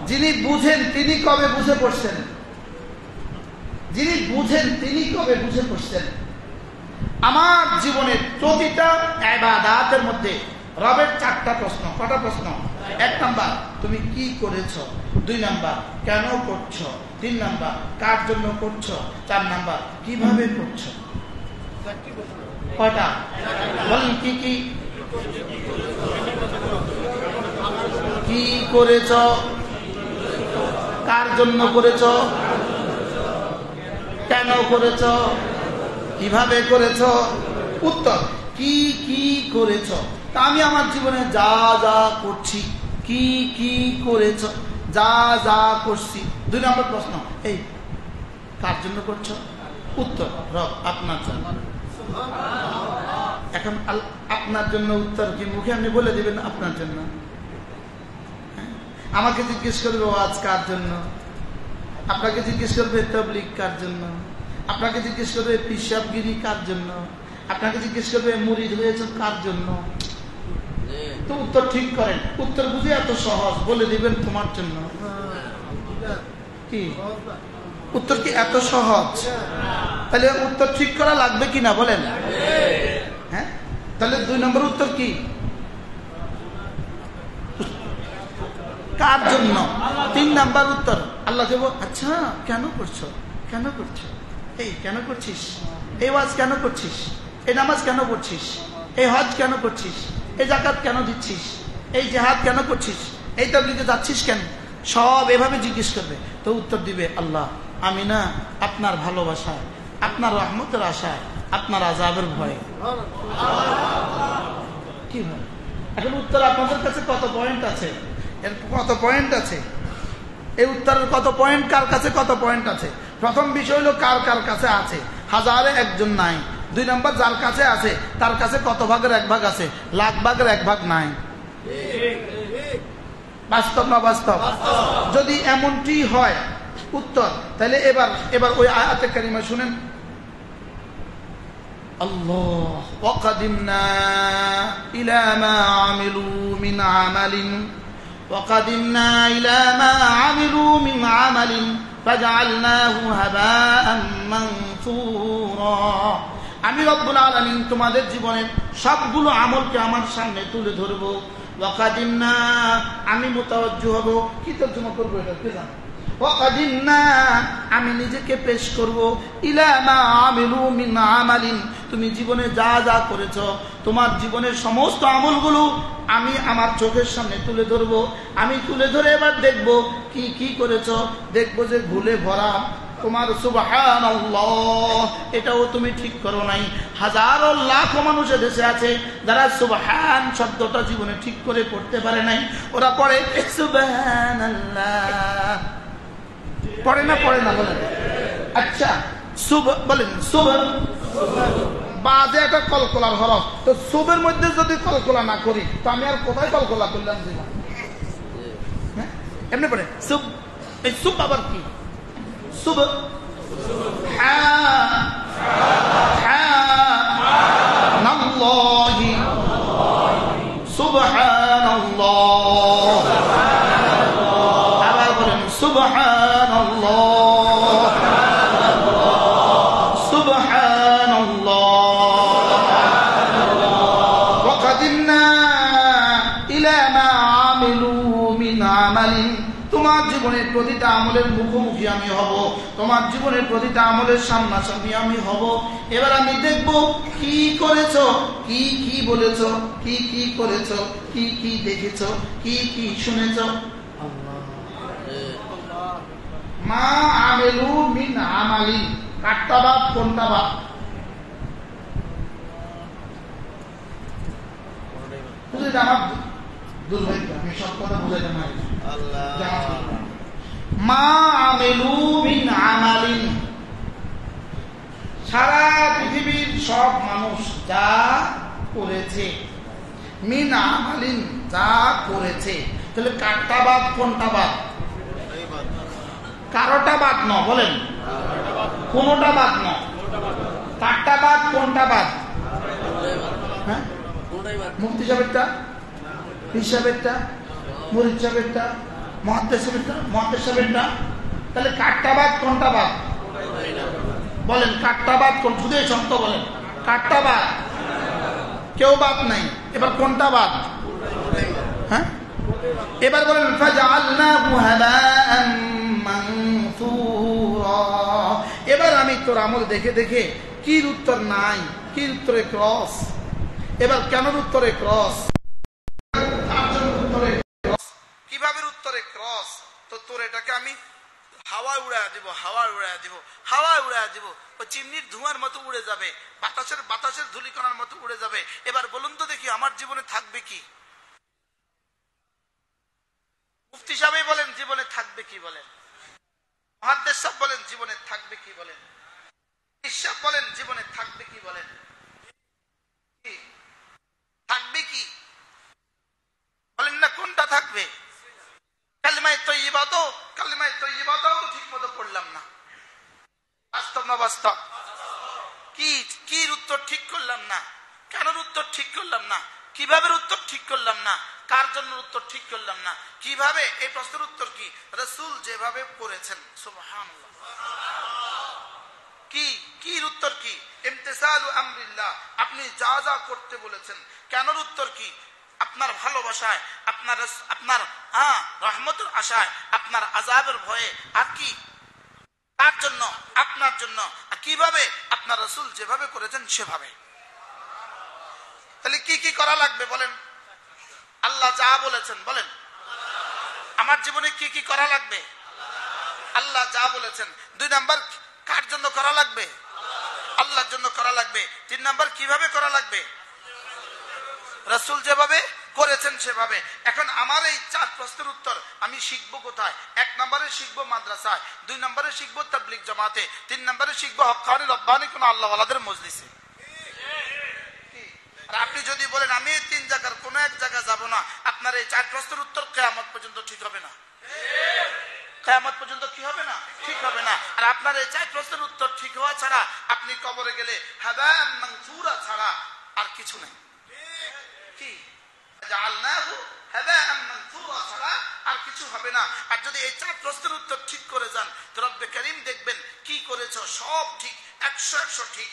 যিনি বুঝেন তিনি কবে বুঝে পড়ছেন? যিনি বুঝেন তিনি কবে বুঝে পড়ছেন? আমার জীবনের প্রতিটা ইবাদতের মধ্যে রবের 4টা প্রশ্ন। কটা প্রশ্ন? এক নাম্বার তুমি কি করেছ, 2 নাম্বার কেন করছো, 3 নাম্বার কার জন্য করছো, 4 নাম্বার কিভাবে করছো। কয়টা বলেন? কি কি কি করেছ, কার জন্য করেছ, কেন করেছ, কিভাবে করেছ। উত্তর কি কি করেছ। তা আমি আমার জীবনে যা যা করছি। কি কি করেছ, যা যা করছি। 2 নম্বর প্রশ্ন, এই কার জন্য করছো। উত্তর রব আপনার জন্য। এখন আপনার জন্য উত্তর কি মুখে আপনি বলে দিবেন আপনার জন্য? আমাকে জিজ্ঞেস করবে ওয়াজ কার জন্য, আপনাকে জিজ্ঞেস করবে তাবলীগ কার জন্য, আপনাকে জিজ্ঞেস করবে পিশাবগিরি কার জন্য, আপনাকে জিজ্ঞেস করবে মুরিদ হয়েছে কার জন্য। তো উত্তর ঠিক করেন। উত্তর বুঝে এত সহজ, বলে দিবেন তোমার জন্য। কি উত্তর কি এত সহজ? তাহলে উত্তর ঠিক করা লাগবে কিনা বলেন? হ্যাঁ, তাহলে 2 নম্বর উত্তর কি? কার জন্য। 3 নাম্বার উত্তর আল্লাহ দেব। আচ্ছা কেন করছো, কেন করছো, এই কেন করছিস, এই ওয়াজ কেন করছিস, এই নামাজ কেন পড়ছিস, এই হজ কেন করছিস, এই যাকাত কেন দিচ্ছিস, এই জিহাদ কেন করছিস, এই তাবলীগে যাচ্ছিস কেন, সব এভাবে জিজ্ঞেস করবে। তো উত্তর দিবে আল্লাহ আমি না আপনার ভালোবাসায়, আপনার রহমতের আশায়, আপনার আযাবের ভয়ে। কি হয় এখন উত্তর আপনাদের কাছে কত পয়েন্ট আছে, এর কত পয়েন্ট আছে, এই উত্তরের কত পয়েন্ট, কার কাছে কত পয়েন্ট আছে। প্রথম বিষয় হলো কার কার কাছে আছে, 1000-এ 1 নাই। 2 নম্বর যার কাছে আছে তার কাছে কত ভাগের 1 ভাগ আছে, লাখ ভাগের 1 ভাগ নাই। বাস্তব না বাস্তব? যদি এমনটি হয় উত্তর, তাহলে এবার ওই আয়াতে কারিমা শুনেন। আল্লাহ ওয়াকাদিমনা ইলা মা আমিলু মিন আমালিন وقدمنا إلى ما عملوا من عمل فجعلناه هباء منثورا। আমি রব্বুল আলামিন তোমাদের জীবনের সবগুলো আমলকে আমার সামনে তুলে ধরবো। ওয়াকাদিমনা আমি মুতাওয়াজ্জিহ হব, কি তর্জমা করব এটা কে জানে। ওয়াকাদিমনা আমি নিজেকে পেশ করব, ইলা মা আমিলু মিন আমালিন তুমি জীবনে যা যা করেছো, তোমার জীবনের সমস্ত আমলগুলো আমি আমার চোখের সামনে তুলে ধরবো। আমি তুলে ধরে এবার দেখবো কি কি করেছো। দেখবো যে ভুলে ভরা, তোমার সুবহানাল্লাহ এটাও তুমি ঠিক করো নাই। হাজারো লাখো মানুষ দেশে আছে যারা সুবহান শব্দটা জীবনে ঠিক করে পড়তে পারে নাই। ওরা পড়ে সুবহানাল্লাহ, পড়ে না পড়ে না বলেন? আচ্ছা বলেন শুভ বাজে একটা কলকলার হরফ, তো শুভের মধ্যে যদি কলকলা না করি তো আমি আর কোথায় কলকলা করলাম? হ্যাঁ এমনি পড়ে শুভ। এই শুভ আবার কি? শুভ সুবহানাল্লাহ, আবার বলেন সুবহানাল্লাহ, সুবহানাল্লাহ। ওয়াকাদিমনা ইলা মা আমিলু মিন আমালিন তোমার জীবনের প্রতিটা আমলের মুখোমুখি আমি হব, তোমার জীবনের প্রতিটা আমলের সামনাসামনি আমি হব। এবার আমি দেখব কি করেছো, কি কি বলেছো, কি কি করেছো, কি কি দেখেছো, কি কি শুনেছো। মা আমিলু মিন আমালি কাটটা বাদ কোনটা বাদ? বুঝলি আমার দুর্ভাগ্য, আমি সব কথা বুঝাইতে পারি। মা আমিলু মিন আমালিন সারা পৃথিবীর সব মানুষ যা করেছে, মিন আমালিন যা করেছে। তাহলে কারটা বাদ কোনটা বাদ? কারোটা বাদ ন বলেন, কোনটা বাদ ন। কারটা বাদ কোনটা বাদ? হ্যাঁ মুফতি সাহেবটা, পীর সাহেবটা, মুরিদ সাহেবটা, মুহাদ্দিস সাহেবটা। তাহলে কারটা বাদ কোনটা বাদ বলেন? কারটা বাদ কোন? শুধু এই শব্দ বলেন কারটা বাদ, কেউ বাদ নাই। এবার কোনটা বাদ? হ্যাঁ এবার বলেন ফাজআলনাহু হাবাআন মানসুরা। এবার আমি তোর আমল দেখে দেখে কির উত্তর নাই, কির উত্তরে ক্রস। এবার কেনর উত্তরে ক্রস, কিভাবে উত্তরে ক্রস, তো তোর এটাকে আমি হাওয়া উড়ায় দিব, হাওয়া উড়ায় দিব, হাওয়া উড়ায় দিব, ওই চিমনির ধোঁয়ার মতো উড়ে যাবে, বাতাসের ধূলিকণার মতো উড়ে যাবে। এবার বলুন তো দেখি আমার জীবনে থাকবে কি? মুফতি সাহেব বলেন জীবনে থাকবে কি? বলেন মুহাদ্দিস সাহেব বলেন জীবনে থাকবে কি? বলেন ঈশ্বর বলেন জীবনে থাকবে কি? বলেন থাকবে কি? বলেন না কোনটা থাকবে? কালিমায়ে তয়্যিবাতও ঠিক মতো পড়লাম না, বাস্তব না বাস্তব? কি উত্তর ঠিক করলাম না, কেন উত্তর ঠিক করলাম না, কিভাবে উত্তর ঠিক করলাম না, কার জন্য উত্তর ঠিক করলাম না, কিভাবে? এই প্রশ্নের উত্তর কি? রাসূল যেভাবে করেছেন, সুবহানাল্লাহ। কি উত্তর কি? ইমতিসালু আমরিল্লাহ, আপনি যা যা করতে বলেছেন। কেন উত্তর কি? আপনার ভালোবাসায়, আপনার রহমতের আশায়, আপনার আযাবের ভয়ে। আর কি? তার জন্য, আপনার জন্য। আর কিভাবে? আপনার রাসূল যেভাবে করেছেন সেভাবে। তাহলে কি কি করা লাগবে বলেন? আল্লাহ যা বলেছেন, বলেন আমার জীবনে কি কি করা লাগবে? আল্লাহ যা বলেছেন। 2 নাম্বার, কার জন্য করা লাগবে? আল্লাহর জন্য করা লাগবে। 3 নাম্বার, কিভাবে করা লাগবে? রাসূল যেভাবে করেছেন সেভাবে। এখন আমার এই 4 প্রশ্নের উত্তর আমি শিখবো কোথায়? 1 নম্বরে শিখবো মাদ্রাসায়, 2 নম্বরে শিখবো তাবলীগ জামাতে, 3 নম্বরে শিখবো হক্কানি রব্বানি কোন আল্লাহওয়ালাদের মজলিসে। আর আপনি যদি বলেন আমি এই 3 জায়গার কোন এক জায়গায় যাব না, আপনার এই 4 প্রশ্নের উত্তর কিয়ামত পর্যন্ত ঠিক হবে না। কিয়ামত পর্যন্ত কি হবে না? ঠিক হবে না। আর আপনার এই 4 প্রশ্নের উত্তর ঠিক হওয়া ছাড়া আপনি কবরে গেলে হাবাআন মানসুরা ছাড়া আর কিছু নেই। কি জাআলনাহু হাবাআন মানসুরা ছাড়া আর কিছু হবে না। আর যদি এই 4 প্রশ্নের উত্তর ঠিক করে যান তো রব্বে কারীম দেখবেন কি করেছো সব ঠিক, 100 ঠিক।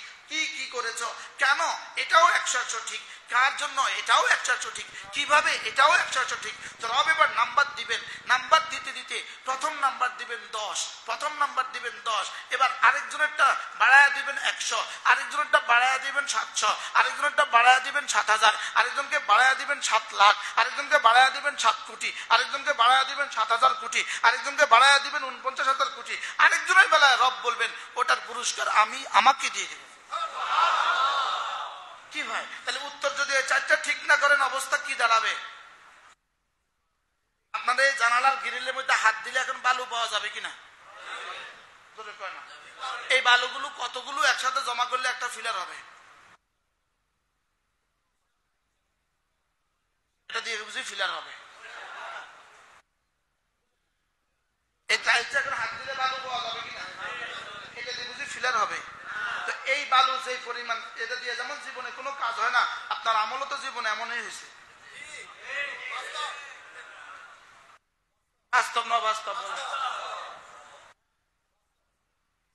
কি করেছো, কেন এটাও 100 ঠিক, কার জন্য এটাও 100 ঠিক, কিভাবে এটাও 100 ঠিক। তো রব এবার নাম্বার দিবেন, নাম্বার দিতে দিতে প্রথম নাম্বার দিবেন 10, প্রথম নাম্বার দিবেন 10, এবার আরেকজনেরটা বাড়ায়া দিবেন 100, আরেকজনেরটা বাড়ায়া দিবেন 700, আরেকজনেরটা বাড়ায়া দিবেন 7000, আরেকজনকে বাড়ায়া দিবেন 7 লাখ, আরেকজনকে বাড়ায়া দিবেন 7 কোটি, আরেকজনকে বাড়ায়া দিবেন 7000 কোটি, আরেকজনকে বাড়ায়া দিবেন 49,000 কোটি। আরেকজনের বেলায় রব বলবেন ওটার পুরস্কার আমাকে দিয়ে দেব। কি ভাই? তাহলে উত্তর যদি 4টা ঠিক না করেন অবস্থা কি দাঁড়াবে? আপনাদের এই জানালার গ্রিলের মধ্যে হাত দিলে এখন বালু পাওয়া যাবে কিনা? এই বালুগুলো কতগুলো একসাথে জমা করলে একটা ফিলার হবে? এটা দিয়ে বুঝি ফিলার হবে? এই টাইলসে এখন হাত দিলে বালু পাওয়া যাবে কিনা? এটা দিয়ে বুঝি ফিলার হবে? তো এই বালু যে পরিমাণ, এটা দিয়ে যেমন জীবনে কোনো কাজ হয় না, আপনার আমলও তো জীবনে এমনই হয়েছে। বাস্তব না বাস্তব?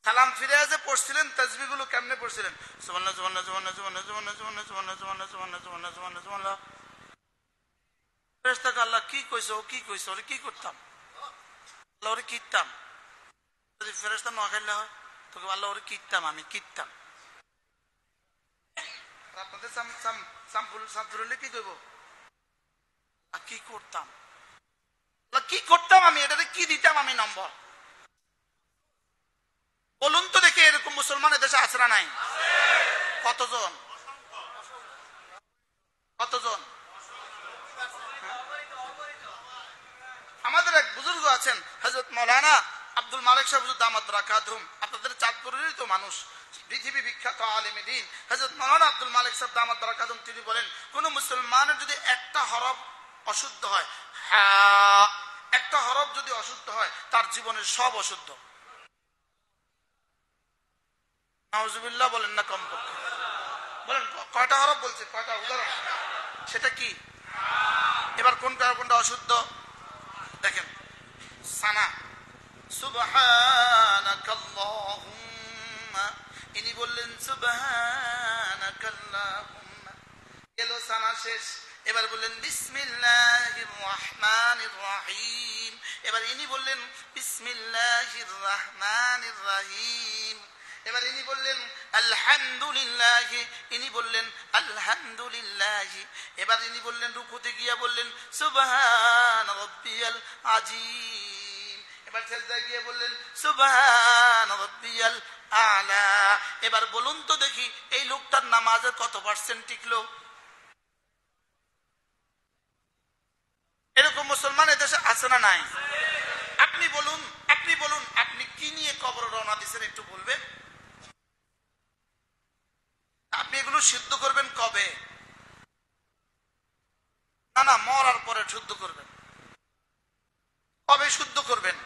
সালাম ফিরে যে পড়ছিলেন তাসবিহ গুলো কেমনে পড়ছিলেন? সুবহানাল্লাহ সুবহানাল্লাহ সুবহানাল্লাহ সুবহানাল্লাহ সুবহানাল্লাহ সুবহানাল্লাহ সুবহানাল্লাহ সুবহানাল্লাহ সুবহানাল্লাহ সুবহানাল্লাহ। ফেরেশতাকে আল্লাহ কি কইছো, কি কইছো, ওরে কি করতাম? আল্লাহ ওরে কিতাম। যদি ফেরেশতা না খাইলে হয় তোকে আল্লাহ ওরে কিতাম, আমি কিতাম। আপনাদের সামপুরলে কি করবো? কি করতাম, কি করতাম আমি, এটাতে কি দিতাম আমি নম্বর? বলুন তো দেখে, এরকম মুসলমান দেশে আছে না নাই? কতজন? কতজন? আমাদের এক বুজুর্গ আছেন হযরত মাওলানা আব্দুল মালিক সাহেব হুজুর দামাত বারাকাতুহুম, আপনাদের চাঁদপুরেরই তো মানুষ, পৃথিবী বিখ্যাত আলেম দ্বীন হযরত মাওলানা আব্দুল মালিক সাহেব দামাত বারাকাতুহুম, তিনি বলেন কোন মুসলমানের যদি একটা হরফ অশুদ্ধ হয়, হ্যাঁ একটা হরফ যদি অশুদ্ধ হয় তার জীবনের সব অশুদ্ধ। নাউজুবিল্লাহ বলেন না কমপক্ষে? বলেন কয়টা হরফ বলছে, কয়টা উদাহরণ? সেটা কি? এবার কোনটা কোনটা অশুদ্ধ দেখেন। সানা, সুবহানাকাল্লাহুম্মা, ইনি বললেন সুবহানাকাল্লাহুম্মা, গেল সানা শেষ। এবার বললেন বিসমিল্লাহির রহমানির রহিম। এবার ইনি বললেন বিসমিল্লাহির রহমানির রহিম। এবার ইনি বললেন আলহামদুলিল্লাহ, ইনি বললেন আলহামদুলিল্লাহ। এবার ইনি বললেন রুকুতে গিয়া বললেন সুবহান রাব্বিয়াল আযীম। এবার সিজদায় গিয়ে বললেন সুবহান রাব্বিয়াল আলা। এবার বলুন তো দেখি এই লোকটার নামাজের কত পার্সেন্ট টিকলো? এরকম মুসলমান এদেশে আছে না নাই? আপনি বলুন, আপনি বলুন, আপনি কি নিয়ে কবর রওনা দিচ্ছেন একটু বলবেন? আপনি এগুলো সিদ্ধ করবেন কবে? না না, মরার পরে শুদ্ধ করবেন। কবে শুদ্ধ করবেন?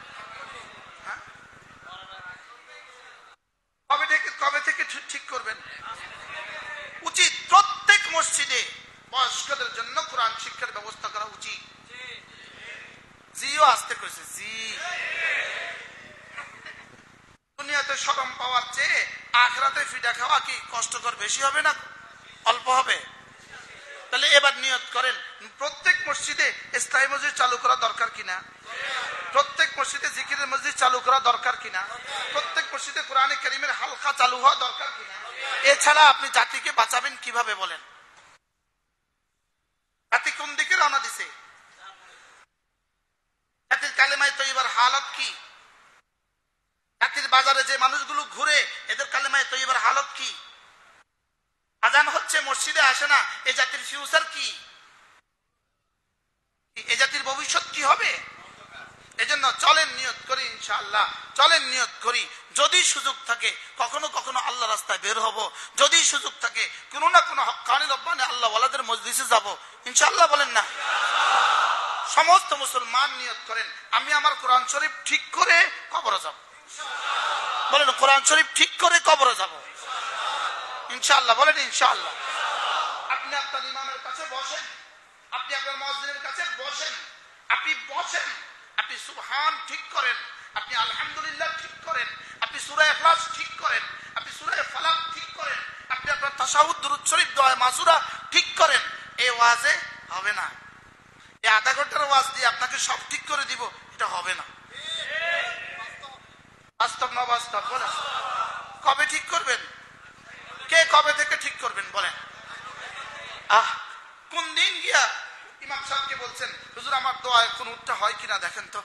কবে থেকে ঠিক করবেন? উচিত প্রত্যেক মসজিদে বয়স্কদের জন্য কোরআন শিক্ষার ব্যবস্থা করা উচিত। জিও আসতে করেছে জি। দুনিয়াতে শরম পাওয়ার চেয়ে আখিরাতে ফিডা খাওয়া কি কষ্টকর বেশি হবে না অল্প হবে? তাহলে এবার নিয়ত করেন প্রত্যেক মসজিদে ইসলামী মসজিদ চালু করা দরকার কিনা, প্রত্যেক মসজিদে জিকিরের মসজিদ চালু করা দরকার কিনা, প্রত্যেক মসজিদে কোরআনে কারীমের হালকা চালু হওয়া দরকার কিনা। এছাড়া আপনি জাতিকে বাঁচাবেন কিভাবে বলেন? জাতি কোন দিকে রওনা দিছে? জাতির কালেমায়ে তয়্যিবার হালত কি? জাতির বাজারে যে মানুষগুলো ঘুরে এদের কালেমায়ে তয়্যিবার হালত কি? আজান হচ্ছে মসজিদে আসে না, এই জাতির ফিউচার কি? এই জাতির ভবিষ্যৎ কি হবে? এজন্য চলেন নিয়ত করি ইনশাআল্লাহ, চলেন নিয়ত করি যদি সুযোগ থাকে কখনো কখনো আল্লাহ রাস্তায় বের হব, যদি সুযোগ থাকে কোনো না কোনো হক্কানি রব্বানি আল্লাহ ওয়ালাদের মজলিসে যাব ইনশাআল্লাহ, বলেন না? সমস্ত মুসলমান নিয়ত করেন আমি আমার কোরআন শরীফ ঠিক করে কবরে যাব, বলেন কোরআন শরীফ ঠিক করে কবরে যাব ইনশাআল্লাহ, বলেন ইনশাআল্লাহ। আপনি আপনার ইমামের কাছে বসেন, আপনি আপনার মুয়াজ্জিনের কাছে বসেন, আপনি বসেন, আপনি সুবহান ঠিক করেন, আপনি আলহামদুলিল্লাহ ঠিক করেন, আপনি সূরা ইখলাস ঠিক করেন, আপনি সূরা ফালাক ঠিক করেন, আপনি আপনার তাশাহুদ দুরূদ শরীফ দোয়া মাসুরা ঠিক করেন। এই ওয়াজে হবে না, এই আধা ঘন্টার ওয়াজ দিয়ে আপনাকে সব ঠিক করে দিব, এটা হবে না। বাস্তব না বাস্তব বলেন? কবে ঠিক করবেন? কে কবে থেকে ঠিক করবেন বলেন? কোন দিন গিয়া ইমাম সাহেবকে বলছেন হুজুর আমার দোয়া কোন উঠটা হয় কিনা দেখেন তো?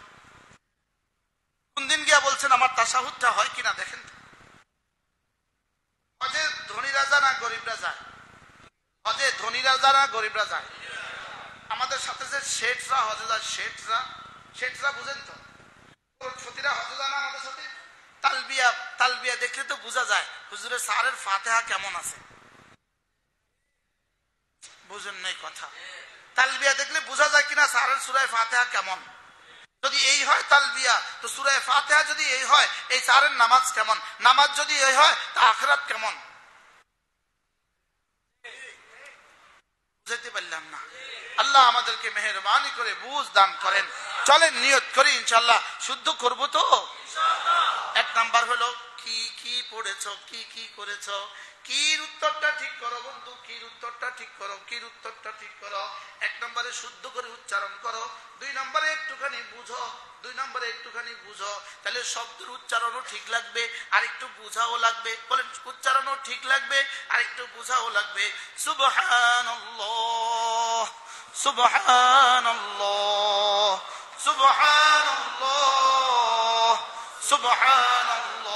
কোন দিন গিয়া বলছেন আমার তাশাহুদটা হয় কিনা দেখেন তো? হজে ধনীরা যায় না গরিবরা যায়? হজে ধনীরা যায় না গরিবরা যায়? আমাদের সাথে যে শেঠরা হজে যায়, শেঠরা বুঝেন তো, সতীরা হজে যায় না আমাদের সাথে? তালবিয়া দেখলে তো বোঝা যায় হুজুরের সারের ফাতিহা কেমন আছে, বুঝেন নাই কথা? তালবিয়া দেখলে বোঝা যায় কিনা সারের সূরা ফাতিহা কেমন। যদি এই হয় তালবিয়া, তো সূরা ফাতিহা যদি এই হয় এই সারের নামাজ কেমন, নামাজ যদি এই হয় তা আখিরাত কেমন? বুঝাইতে পারলাম না? আল্লাহ আমাদেরকে মেহেরবানি করে বুঝ দান করেন। চলেন নিয়ত করি ইনশাআল্লাহ শুদ্ধ করব তো। এক নাম্বার হলো কি কি পড়েছো, কি কি করেছো, কির উত্তরটা ঠিক করো বন্ধু, কির উত্তরটা ঠিক করো, কির উত্তরটা ঠিক করো। এক নম্বরে শুদ্ধ করে উচ্চারণ করো, দুই নম্বরে একটুখানি বুঝো, দুই নম্বরে একটুখানি বুঝো, তাহলে শব্দের উচ্চারণও ঠিক লাগবে আর একটু বুঝাও লাগবে। বলেন উচ্চারণও ঠিক লাগবে আর একটু বুঝাও লাগবে। সুবহানাল্লাহ সুবহানাল্লাহ সুবহানাল্লাহ সুবহানাল্লাহ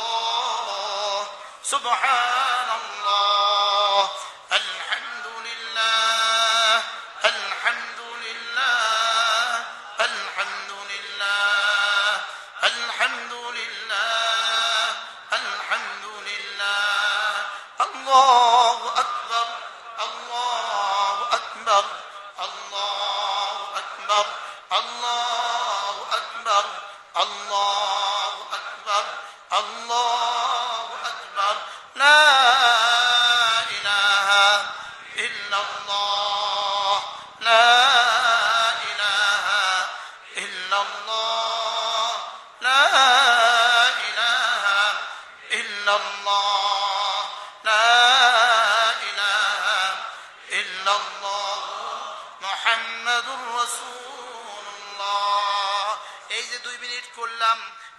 সুবহানাল্লাহ আলহামদুলিল্লাহ আলহামদুলিল্লাহ আলহামদুলিল্লাহ আলহামদুলিল্লাহ আলহামদুলিল্লাহ আল্লাহু আকবার আল্লাহু আকবার আল্লাহু আকবার আল্লাহু আকবার আল্লাহু আকবার আল্লাহু আকবার লা ইলাহা ইল্লাল্লাহ লা ইলাহা ইল্লাল্লাহ লা ইলাহা ইল্লাল্লাহ লা ইলাহা ইল্লাল্লাহ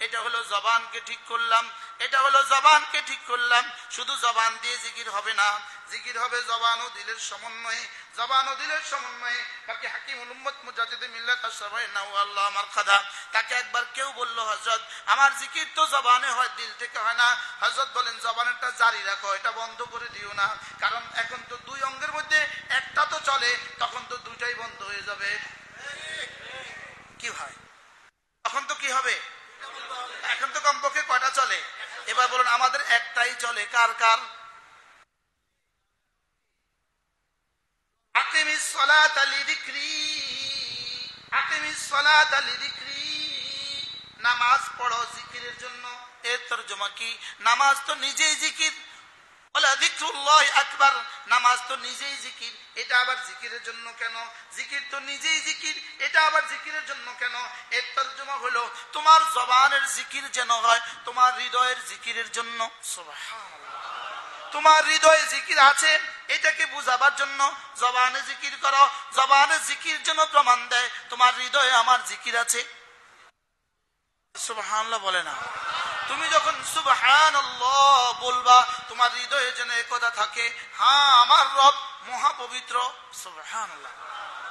এটা হলো জবানকে ঠিক করলাম, এটা হলো জবানকে ঠিক করলাম। শুধু জবান দিয়ে জিকির হবে না, জিকির হবে জবান ও দিলের সমন্বয়ে, জবান ও দিলের সমন্বয়ে। বাকি হাকিমুল উম্মত মুজাদ্দিদ মিল্লাত আশ-শারঈ নাও আল্লাহ আমার খাদা, তাকে একবার কেউ বলল, হযরত আমার জিকির তো জবানে হয়, দিল থেকে হয় না। হযরত বলেন, জবানেরটা জারি রাখো, এটা বন্ধ করে দিও না, কারণ এখন তো দুই অঙ্গের মধ্যে একটা তো চলে, তখন তো দুইটাই বন্ধ হয়ে যাবে। কি হয় তখন? তো কি হবে? এখন তো কমপক্ষে কয়টা চলে? এবার বলুন, আমাদের একটাই চলে। কার কার? আকিমিস সালাতা লিযিকরি, আকিমিস সালাতা লিযিকরি, নামাজ পড়ো জিকিরের জন্য। এর তরজমা কি? নামাজ তো নিজেই জিকির, ওয়ালা যিকরুল্লাহ আকবার, নামাজ তো নিজেই জিকির, এটা আবার জিকিরের জন্য কেন? জিকির তো নিজেই জিকির, এটা আবার জিকিরের জন্য কেন? এর তরজমা হলো, তোমার জবানের জিকির যেন হয় তোমার হৃদয়ের জিকিরের জন্য। সুবহানাল্লাহ, তোমার হৃদয়ে জিকির আছে এটাকে বুঝাবার জন্য জবানে জিকির করো। জবানে জিকির যেন প্রমাণ দেয় তোমার হৃদয়ে আমার জিকির আছে। সুবহানাল্লাহ বলে না? তুমি যখন সুবহানাল্লাহ বলবা, তোমার হৃদয়ে যেন একথা থাকে, হ্যাঁ আমার রব মহাপবিত্র। সুবহানাল্লাহ,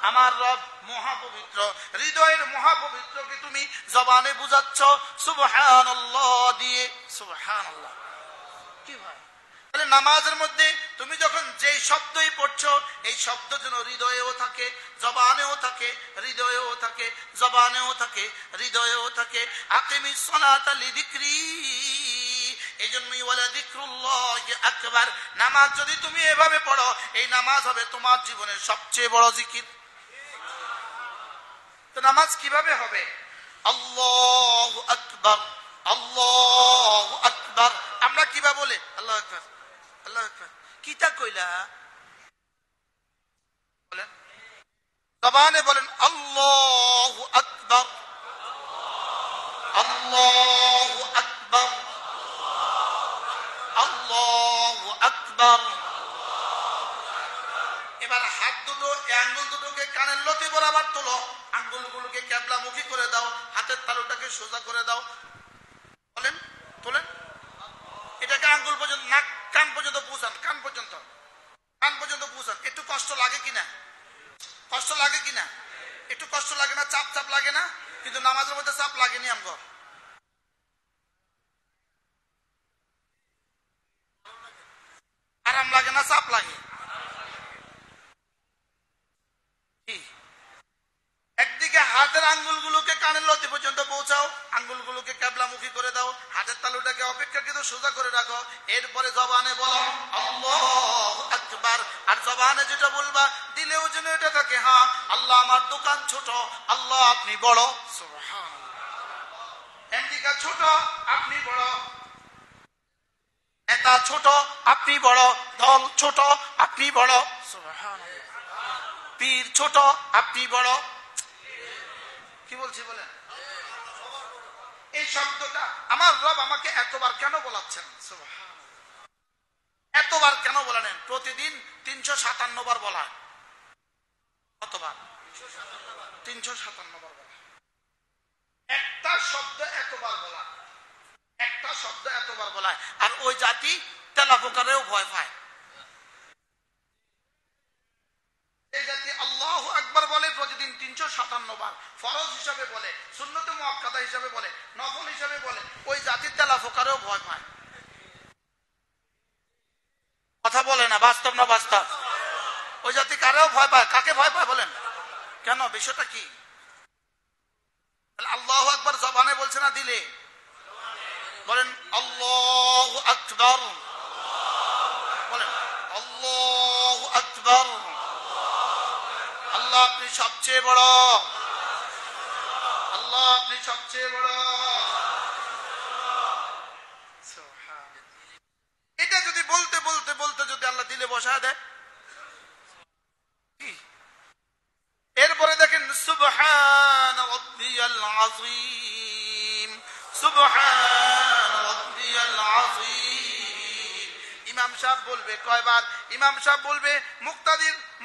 আমার রব মহাপবিত্র। হৃদয়ের মহাপবিত্রকে তুমি জবানে বুঝাচ্ছ সুবহানাল্লাহ দিয়ে। সুবহানাল্লাহ। কি ভাই? তাহলে নামাজের মধ্যে তুমি যখন যেই শব্দই পড়ছো, এই শব্দ যেন হৃদয়েও থাকে, জবানেও থাকে, হৃদয়েও থাকে, জবানেও থাকে, হৃদয়েও থাকে। আকিমিস সালাতা লিযিকরি, এজন্যই ওয়ালা যিকরুল্লাহি আকবার। নামাজ যদি তুমি এভাবে পড়ো, এই নামাজ হবে তোমার জীবনের সবচেয়ে বড় জিকির। তো নামাজ কিভাবে হবে? আল্লাহু আকবার, আল্লাহু আকবার। আমরা কিভাবে বলি আল্লাহু আকবার, আল্লাহু আকবার? কিটা কইলা বলেন, জবানে বলেন আল্লাহু আকবার, আল্লাহু আকবার, আল্লাহু আকবার। এবার হাত দুটো, আঙ্গুল দুটোকে কানের লতি বরাবর তোলো, আঙ্গুলগুলোকে কিবলামুখী করে দাও, হাতের তালুটাকে সোজা করে দাও। বলেন, তোলেন, এটাকে আঙ্গুল পর্যন্ত, নাক কান পর্যন্ত পৌঁছান, কান পর্যন্ত, কান পর্যন্ত পৌঁছান। একটু কষ্ট লাগে কিনা? কষ্ট লাগে কিনা? একটু কষ্ট লাগে না? চাপ চাপ লাগে না? কিন্তু নামাজের মধ্যে চাপ লাগেনি আমগো। আরাম লাগে না? চাপ লাগে। একদিকে হাতের আঙ্গুলগুলোকে কানের লতি পর্যন্ত পৌঁছাও, আঙ্গুলগুলোকে কিবলামুখী করে দাও, হাতের তালুটাকে অপেক্ষাকৃত সোজা করে রাখো। এরপরে জবানে বলো আল্লাহু আকবার। আর জবানে যেটা বলবা, দিলেও যেন এটা থাকে, হ্যাঁ আল্লাহ আমার দোকান ছোট, আল্লাহ আপনি বড়। সুবহানাল্লাহ। আমেরিকা ছোট, আপনি বড়। নেতা ছোট, আপনি বড়। দল ছোট, আপনি বড়। সুবহানাল্লাহ। পীর ছোট, আপনি বড়। কি বলছি বলেন? এই শব্দটা আমার রব আমাকে এতবার কেন বলাচ্ছেন? এতবার কেন বলেন? প্রতিদিন 357 বার বলা। কতবার? 357 বার বলা। একটা শব্দ এতবার বলা, একটা শব্দ এতবার বলা। আর ওই জাতি তেলাপোকারেও ভয় পায়। এই জাতি আল্লাহু আকবার বলে প্রতিদিন 357 বার, ফরজ হিসাবে বলে, সুন্নতে মুআক্কাদা হিসাবে বলে, নফল হিসাবে বলে। ওই জাতির তেলাপোকারেও ভয় পায়। কথা বলে না, বাস্তব না বাস্তব? ওই জাতি কারেও ভয় পায়। কাকে ভয় পায় বলেন? কেন? বিষয়টা কি? আল্লাহু আকবার জবানে বলছে না দিলে? বলেন আল্লাহু আকবার, বলেন আল্লাহু আকবার। আল্লাহ আপনি সবচেয়ে বড়, আল্লাহ আপনি সবচেয়ে বড়। এটা যদি বলতে বলতে বলতে যদি আল্লাহ দিলে বসায় দেয়, এরপরে দেখেন সুবহান রাব্বিয়াল আযীম, সুবহান রাব্বিয়াল আযীম। ইমাম সাহেব বলবে কয়বার? ইমাম সাহেব বলবে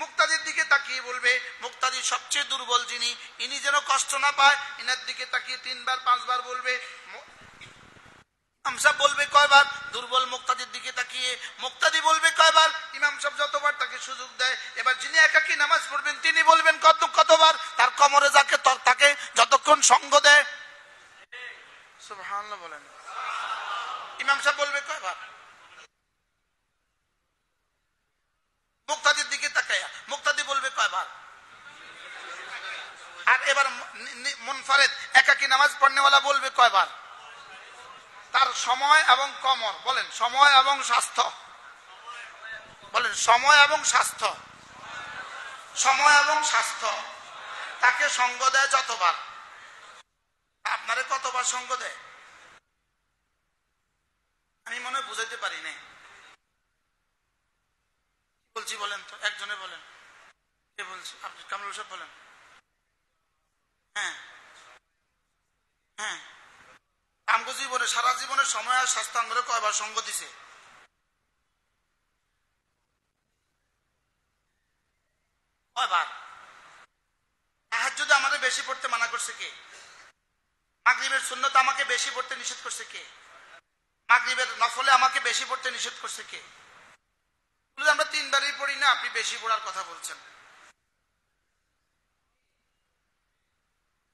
মুক্তাদির দিকে তাকিয়ে বলবে, মুক্তাদি সবচেয়ে দুর্বল যিনি, ইনি যেন কষ্ট না পায়, ইনার দিকে তাকিয়ে 3 বার 5 বার বলবে। সাহেব বলবে কয়বার? দুর্বল মুক্তাদির দিকে তাকিয়ে। মুক্তাদি বলবে কয়বার? ইমাম সাহেব যতবার তাকে সুযোগ দেয়। এবার যিনি একাকী নামাজ পড়বেন তিনি বলবেন কতবার? তার কোমরে যাকে তাকে যতক্ষণ সঙ্গ দেয়। সুবহানাল্লাহ বলেন। ইমাম সাহেব বলবে কয়বার? মুক্তাদির দিকে তাকায়া মুক্তাদি বলবে কয়বার? আর এবার মুনফারিদ একাকী নামাজ পড়নেওয়ালা বলবে কয়বার? তার সময় এবং কমর, বলেন সময় এবং স্বাস্থ্য, বলেন সময় এবং স্বাস্থ্য, সময় এবং স্বাস্থ্য তাকে সঙ্গ দেয় যতবার। আপনারে কতবার সঙ্গ দেয়? আমি মনে হয় বুঝাইতে পারি না। বলছি বলেন তো, একজনে বলেন। কে বলছে? আপনি কামরুল সাহেব বলেন। হ্যাঁ হ্যাঁ, আমগো জীবনে সারা জীবনের সময় আর স্বাস্থ্য আঙ্গরে কয়বার সঙ্গ দিছে? কয়বার? তাহাজ্জুদ আমাদের বেশি পড়তে মানা করছে কে? মাগরিবের সুন্নত আমাকে বেশি পড়তে নিষেধ করছে কে? মাগরিবের নফলে আমাকে বেশি পড়তে নিষেধ করছে কে? আমরা 3 বারই পড়ি না, আপনি বেশি পড়ার কথা বলছেন।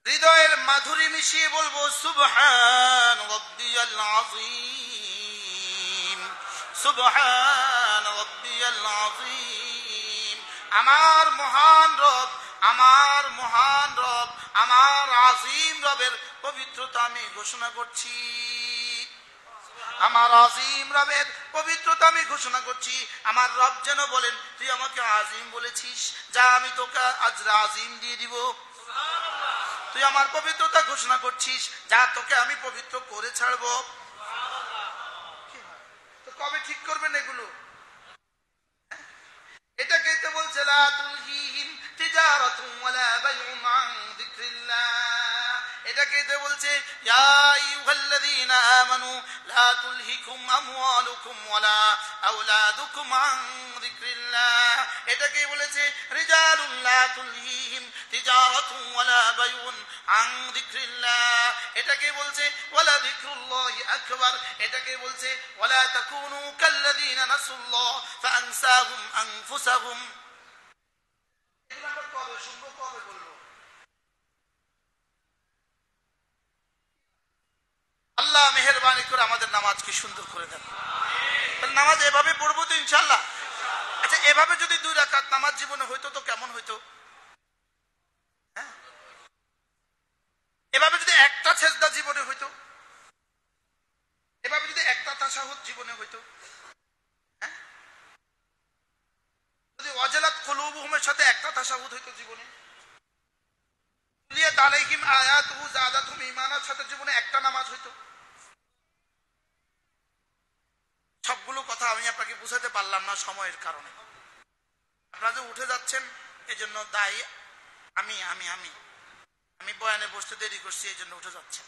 হৃদয়ের মাধুরী মিশিয়ে বলবো সুবহান রাব্বিয়াল আযীম, সুবহান রাব্বিয়াল আযীম। আমার মহান রব, আমার মহান রব, আমার আযীম রবের পবিত্রতা আমি ঘোষণা করছি। আমার আযীম রবের পবিত্রতা আমি ঘোষণা করছি। আমার রব যেন বলেন তুই আমাকে আযীম বলেছিস, যা আমি তোকে আজরা আযীম দিয়ে দিব। তুই আমার পবিত্রতা ঘোষণা করছিস, যা তোকে আমি পবিত্র করে ছাড়বো। তো কবে ঠিক করবেন এগুলো? এটাকেই তো বলছে লা তুলহিহিম তিজারাতুন ওয়ালা বাইউন আন যিকরিল্লাহ। এটাকেই তো বলছে ইয়া আইয়ুহাল্লাযীনা আমানু লা তুলহিকুম আমওয়ালুকুম ওয়ালা আওলাদুকুম আন যিকরিল্লাহ। এটাকেই বলেছে রিজালুন লা তুলহিহিম তিজারাতুন ওয়ালা বাইউন আন যিকরিল্লাহ। এটাকেই বলছে ওয়ালা যিকরুল্লাহি আকবার। এটাকেই বলছে ওয়ালা তাকুনু কাল্লাযীনা নাসুল্লাহ ফাআনসাহুম আনফুসাহুম। এগুলো আমরা কবে শুনবো, কবে বলবো? আল্লাহ মেহেরবানি করে আমাদের নামাজকে সুন্দর করে দেন। নামাজ এভাবে পড়বো তো ইনশাআল্লাহ। আচ্ছা, এভাবে যদি 2 রাকাত নামাজ জীবনে হইতো তো কেমন হইতো? এভাবে যদি একটা সেজদা জীবনে হইতো, এভাবে যদি একটা তাশাহুদ জীবনে হইতো, যদি ওয়াজালাত কুলুবুহুমের সাথে একটা তাশাহুদ হইতো জীবনে, লিয়াত আলাইহিম আয়াতুহু যাদাতুহুম ঈমানের সাথে জীবনে একটা নামাজ হইতো। সবগুলো কথা আমি আপনাকে বুঝাতে পারলাম না সময়ের কারণে। আপনারা যে উঠে যাচ্ছেন এজন্য দায়ী আমি আমি আমি আমি বয়ানে বসতে দেরি করছি, এই জন্য উঠে যাচ্ছেন।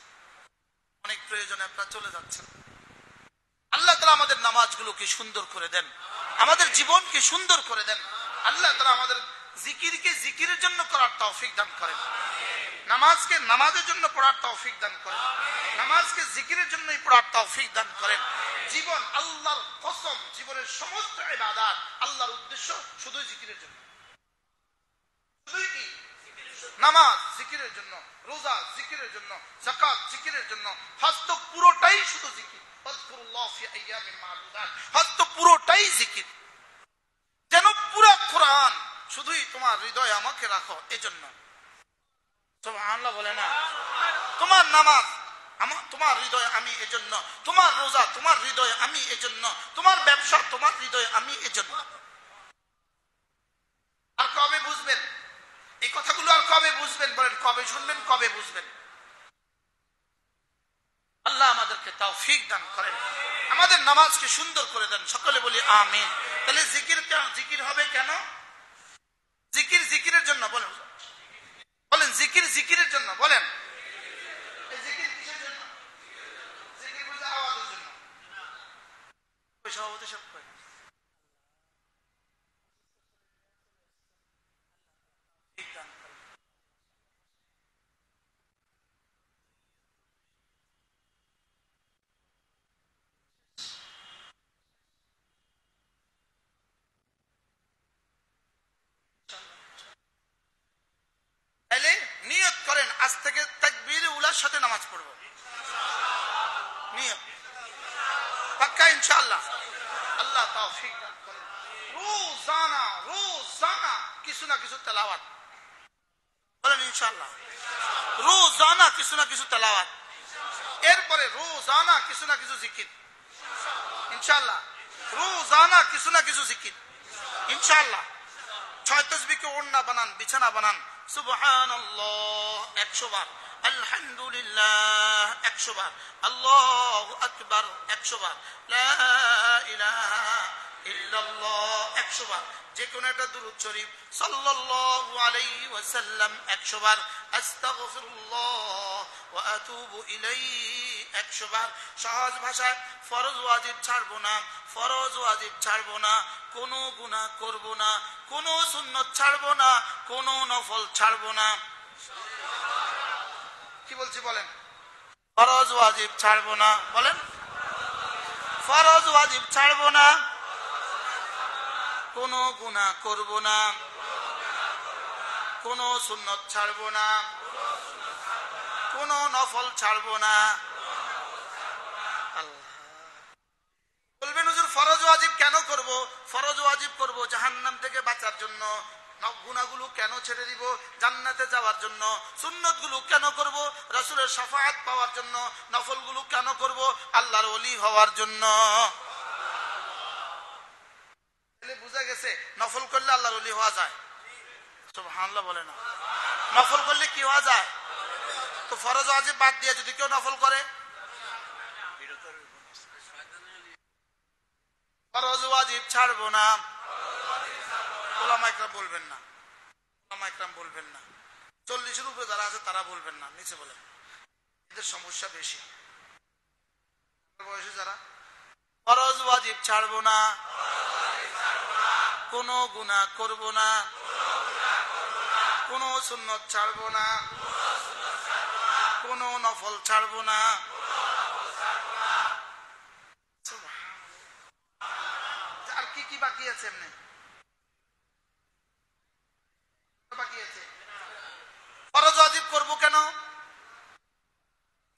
অনেক প্রয়োজনে আপনারা চলে যাচ্ছেন। আল্লাহ তাআলা আমাদের নামাজগুলোকে সুন্দর করে দেন, আমাদের জীবনকে সুন্দর করে দেন। আল্লাহ তাআলা আমাদের জিকিরকে জিকিরের জন্য করার তৌফিক দান করেন, নামাজকে নামাজের জন্য পড়ার তৌফিক দান করেন, নামাজকে জিকিরের জন্যই পড়ার তৌফিক দান করেন। জীবন আল্লাহর কসম, জীবনের সমস্ত ইবাদত আল্লাহর উদ্দেশ্য শুধুই জিকিরের জন্য। শুধুই কি? নামাজ জিকিরের জন্য, রোজা জিকিরের জন্য, যাকাত জিকিরের জন্য, হজ তো পুরোটাই শুধু জিকির। ফাযকুরুল্লাহ ফি আইয়ামিন মা'দুদাত, হজ তো পুরোটাই জিকির। যেন পুরো কোরআন শুধুই তোমার হৃদয়ে আমাকে রাখো, এজন্য। সুবহানাল্লাহ বলে না? তোমার নামাজ তোমার হৃদয়ে আমি এজন্য, তোমার রোজা তোমার হৃদয়ে আমি এজন্য, তোমার ব্যবসা তোমার হৃদয়ে আমি এজন্য। আর কবে বুঝবেন এই কথাগুলো? আর কবে বুঝবেন বলেন? কবে শুনবেন, কবে বুঝবেন? আল্লাহ আমাদেরকে তৌফিক দান করেন, আমাদের নামাজকে সুন্দর করে দেন। সকলে বলি আমিন। তাহলে জিকির হবে কেন? জিকির জিকিরের জন্য। বলেন বলেন, জিকির জিকিরের জন্য। বলেন জিকির কিসের জন্য? জিকির বলতে আওয়াজের জন্য। সভাপতি সব কয় নিষ্ঠার সাথে নামাজ পড়বো, নিয়ত পাক্কা ইনশাআল্লাহ। আল্লাহ তৌফিক দান করেন। রোজানা রোজানা কিছু না কিছু তেলাওয়াত বলেন ইনশাআল্লাহ, রোজানা কিছু না কিছু তেলাওয়াত, এরপরে রোজানা কিছু না কিছু জিকির ইনশাআল্লাহ, রোজানা কিছু না কিছু জিকির ইনশাআল্লাহ। 6 তাসবিহকে ওড়না বানান, বিছানা বানান। সুবহানাল্লাহ 100 বার, আলহামদুলিল্লাহ 100 বার, আল্লাহু আকবার 100 বার, লা ইলাহা ইল্লাল্লাহ 100 বার, যে কোন একটা দুরূদ শরীফ সাল্লাল্লাহু আলাইহি ওয়াসাল্লাম 100 বার, আস্তাগফিরুল্লাহ ওয়া আতুবু ইলাইহি 100 বার। সহজ ভাষায় ফরজ ওয়াজিব ছাড়বো না, ফরজ ওয়াজিব ছাড়বো না, কোনো গুনাহ করব না, কোনো সুন্নত ছাড়বো না, কোনো নফল ছাড়বো না। কি বলছি বলেন? ফরজ ওয়াজিব ছাড়বো না, বলেন ফরজ ওয়াজিব ছাড়বো না, কোনো গুনাহ করব না, কোনো সুন্নত ছাড়বো না, কোনো নফল ছাড়বো না। আল্লাহ বলবেন হুজুর ফরজ ওয়াজিব কেন করব? ফরজ ওয়াজিব করব জাহান্নাম থেকে বাঁচার জন্য। গুনাহগুলো কেন ছেড়ে দিব? জান্নাতে যাওয়ার জন্য। সুন্নতগুলো কেন করব? রাসূলের শাফাআত পাওয়ার জন্য। নফলগুলো কেন করব? আল্লাহর ওলি হওয়ার জন্য। তাহলে বুঝা গেছে নফল করলে আল্লাহর ওলি হওয়া যায়। সুবহানাল্লাহ বলে না? নফল করলে কি হওয়া যায়? তো ফরজ ওয়াজিব বাদ দিয়ে যদি কেউ নফল করে, ফরজ ওয়াজিব ছাড়বো না। ওলামা ইকরাম বলবেন না, ওলামা ইকরাম বলবেন না। 40-এর উপরে যারা আছে তারা বলবেন না, নিচে বলেন। এদের সমস্যা বেশি। বয়সে যারা ফরজ ওয়াজিব ছাড়বো না, কোনো গুনাহ করব না, কোনো সুন্নত ছাড়বো না, কোনো নফল ছাড়বো না। আর কি কি বাকি আছে? এমনি বাকি আছে। ফরজ ওয়াজিব করবো কেন?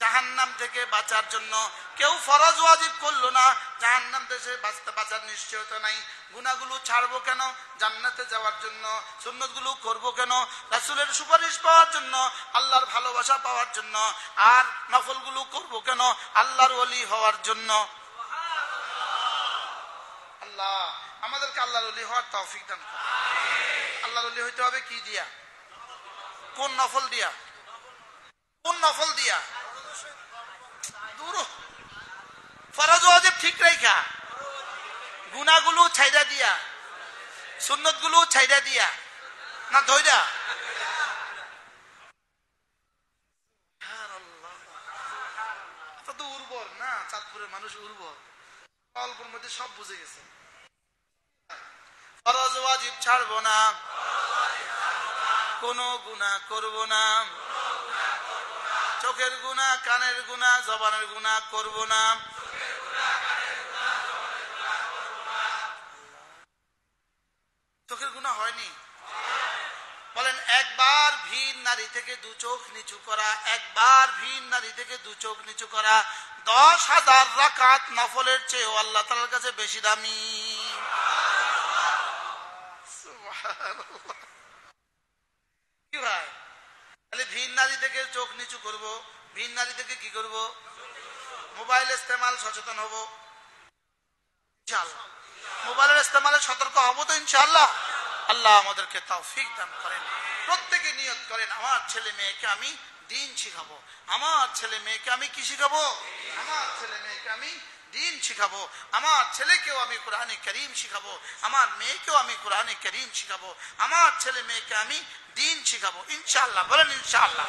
জাহান্নাম থেকে বাঁচার জন্য। কেউ ফরজ ওয়াজিব করলো না, জাহান্নাম থেকে বাঁচার নিশ্চয়তা নাই। গুনাহগুলো ছাড়বো কেন? জান্নাতে যাওয়ার জন্য। সুন্নতগুলো করবো কেন? রাসূলের সুপারিশ পাওয়ার জন্য, আল্লাহর ভালোবাসা পাওয়ার জন্য। আর নফলগুলো করবো কেন? আল্লাহর ওলি হওয়ার জন্য। আল্লাহ আমাদেরকে আল্লাহর ওলি হওয়ার তৌফিক দান করুন। আল্লাহর ওলি হইতে হবে কি দিয়া? কোন নফল দিয়া? কোন নফল দিয়া? দূর ফরজ ওয়াজিব ঠিক রাখা, গুনাহগুলো ছাইড়া দিয়া, সুন্নতগুলো ছাইড়া দিয়া, না ধইরা? তো উর্বর না, চাঁদপুরের মানুষ উর্বর, অল্পের মধ্যে সব বুঝে গেছে। ফরজ ওয়াজিব ছাড়বো না, কোনো গুনাহ করব না, চোখের গুনাহ, কানের গুনাহ, জবানের গুনাহ করব না। চোখের গুনাহ হয়নি? বলেন একবার ভিন নারী থেকে 2 চোখ নিচু করা, একবার ভিন নারী থেকে 2 চোখ নিচু করা 10,000 রাকাত নফলের চেয়ে আল্লাহ তাআলার কাছে বেশি দামি। সুবহানাল্লাহ। কি ভাই, তাহলে ভিন নারী থেকে চোখ নিচু করব, ভিন নারী থেকে কি করব? মোবাইল ইস্তেমাল সচেতন হব ইনশাআল্লাহ। মোবাইলের ইস্তেমালে সতর্ক হব তো ইনশাআল্লাহ। আল্লাহ আমাদেরকে তৌফিক দান করেন। প্রত্যেকে নিয়ত করেন আমার ছেলে মেয়েকে আমি দ্বীন শিখাবো, আমার ছেলে মেয়েকে আমি কি শিখাবো? আমার ছেলে মেয়েকে আমি দ্বীন শিখাবো, আমার ছেলেকেও আমি কোরআনে কারীম শিখাবো, আমার মেয়েকেও আমি কোরআনে কারীম শিখাবো, আমার ছেলে মেয়েকে আমি দ্বীন শিখাবো ইনশাআল্লাহ। বলেন ইনশাআল্লাহ।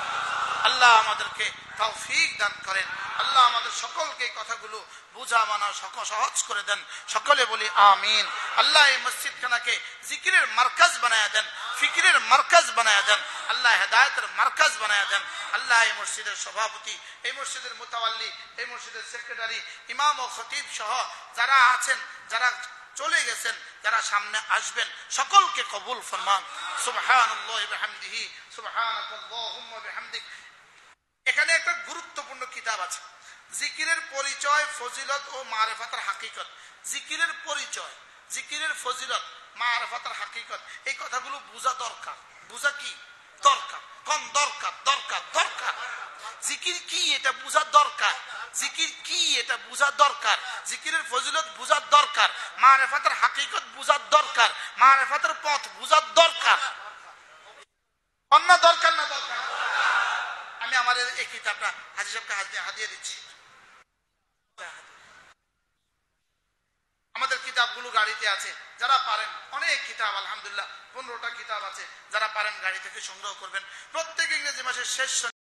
আল্লাহ আমাদেরকে তৌফিক দান করেন। আল্লাহ আমাদের সকলকে কথাগুলো বুঝা মানা সহজ করে দেন। সকলে বলি আমিন। আল্লাহ এই মসজিদ খানাকে জিকিরের মার্কাজ বানায়া দেন, ফিকিরের মার্কাজ বানায়া দেন। আল্লাহ হেদায়েতের মার্কাজ বানায়া দেন। আল্লাহ এই মসজিদের সভাপতি, এই মসজিদের মুতাওয়াল্লি, এই মসজিদের সেক্রেটারি, ইমাম ও খতিব সহ যারা আছেন, যারা চলে গেছেন, যারা সামনে আসবেন, সকলকে কবুল ফরমান। সুবহানাল্লাহি ওয়া বিহামদিহি, সুবহানাকাল্লাহুম্মা ওয়া বিহামদিক। এখানে একটা গুরুত্বপূর্ণ কিতাব আছে, জিকিরের পরিচয়, ফজিলত ও মারেফাতের হাকিকত। জিকিরের পরিচয়, জিকিরের ফজিলত, মারেফাতের হাকিকত, এই কথাগুলো বোঝা দরকার। বোঝা কি দরকার? কোন দরকার? দরকার দরকার। জিকির কি এটা বোঝা দরকার। জিকির কি এটা বোঝা দরকার। জিকিরের ফজিলত বোঝার দরকার, মারেফাতের হাকিকত বোঝার দরকার, মারেফাতের পথ বোঝার দরকার। অন্য দরকার না দরকার? আমি আমার এই কিতাবটা হাজী সাহেবকে হাদিয়ে দিচ্ছি। আমাদের কিতাবগুলো গাড়িতে আছে, যারা পারেন, অনেক কিতাব আলহামদুলিল্লাহ 15টা কিতাব আছে, যারা পারেন গাড়ি থেকে সংগ্রহ করবেন। প্রত্যেক ইংরেজি মাসের শেষ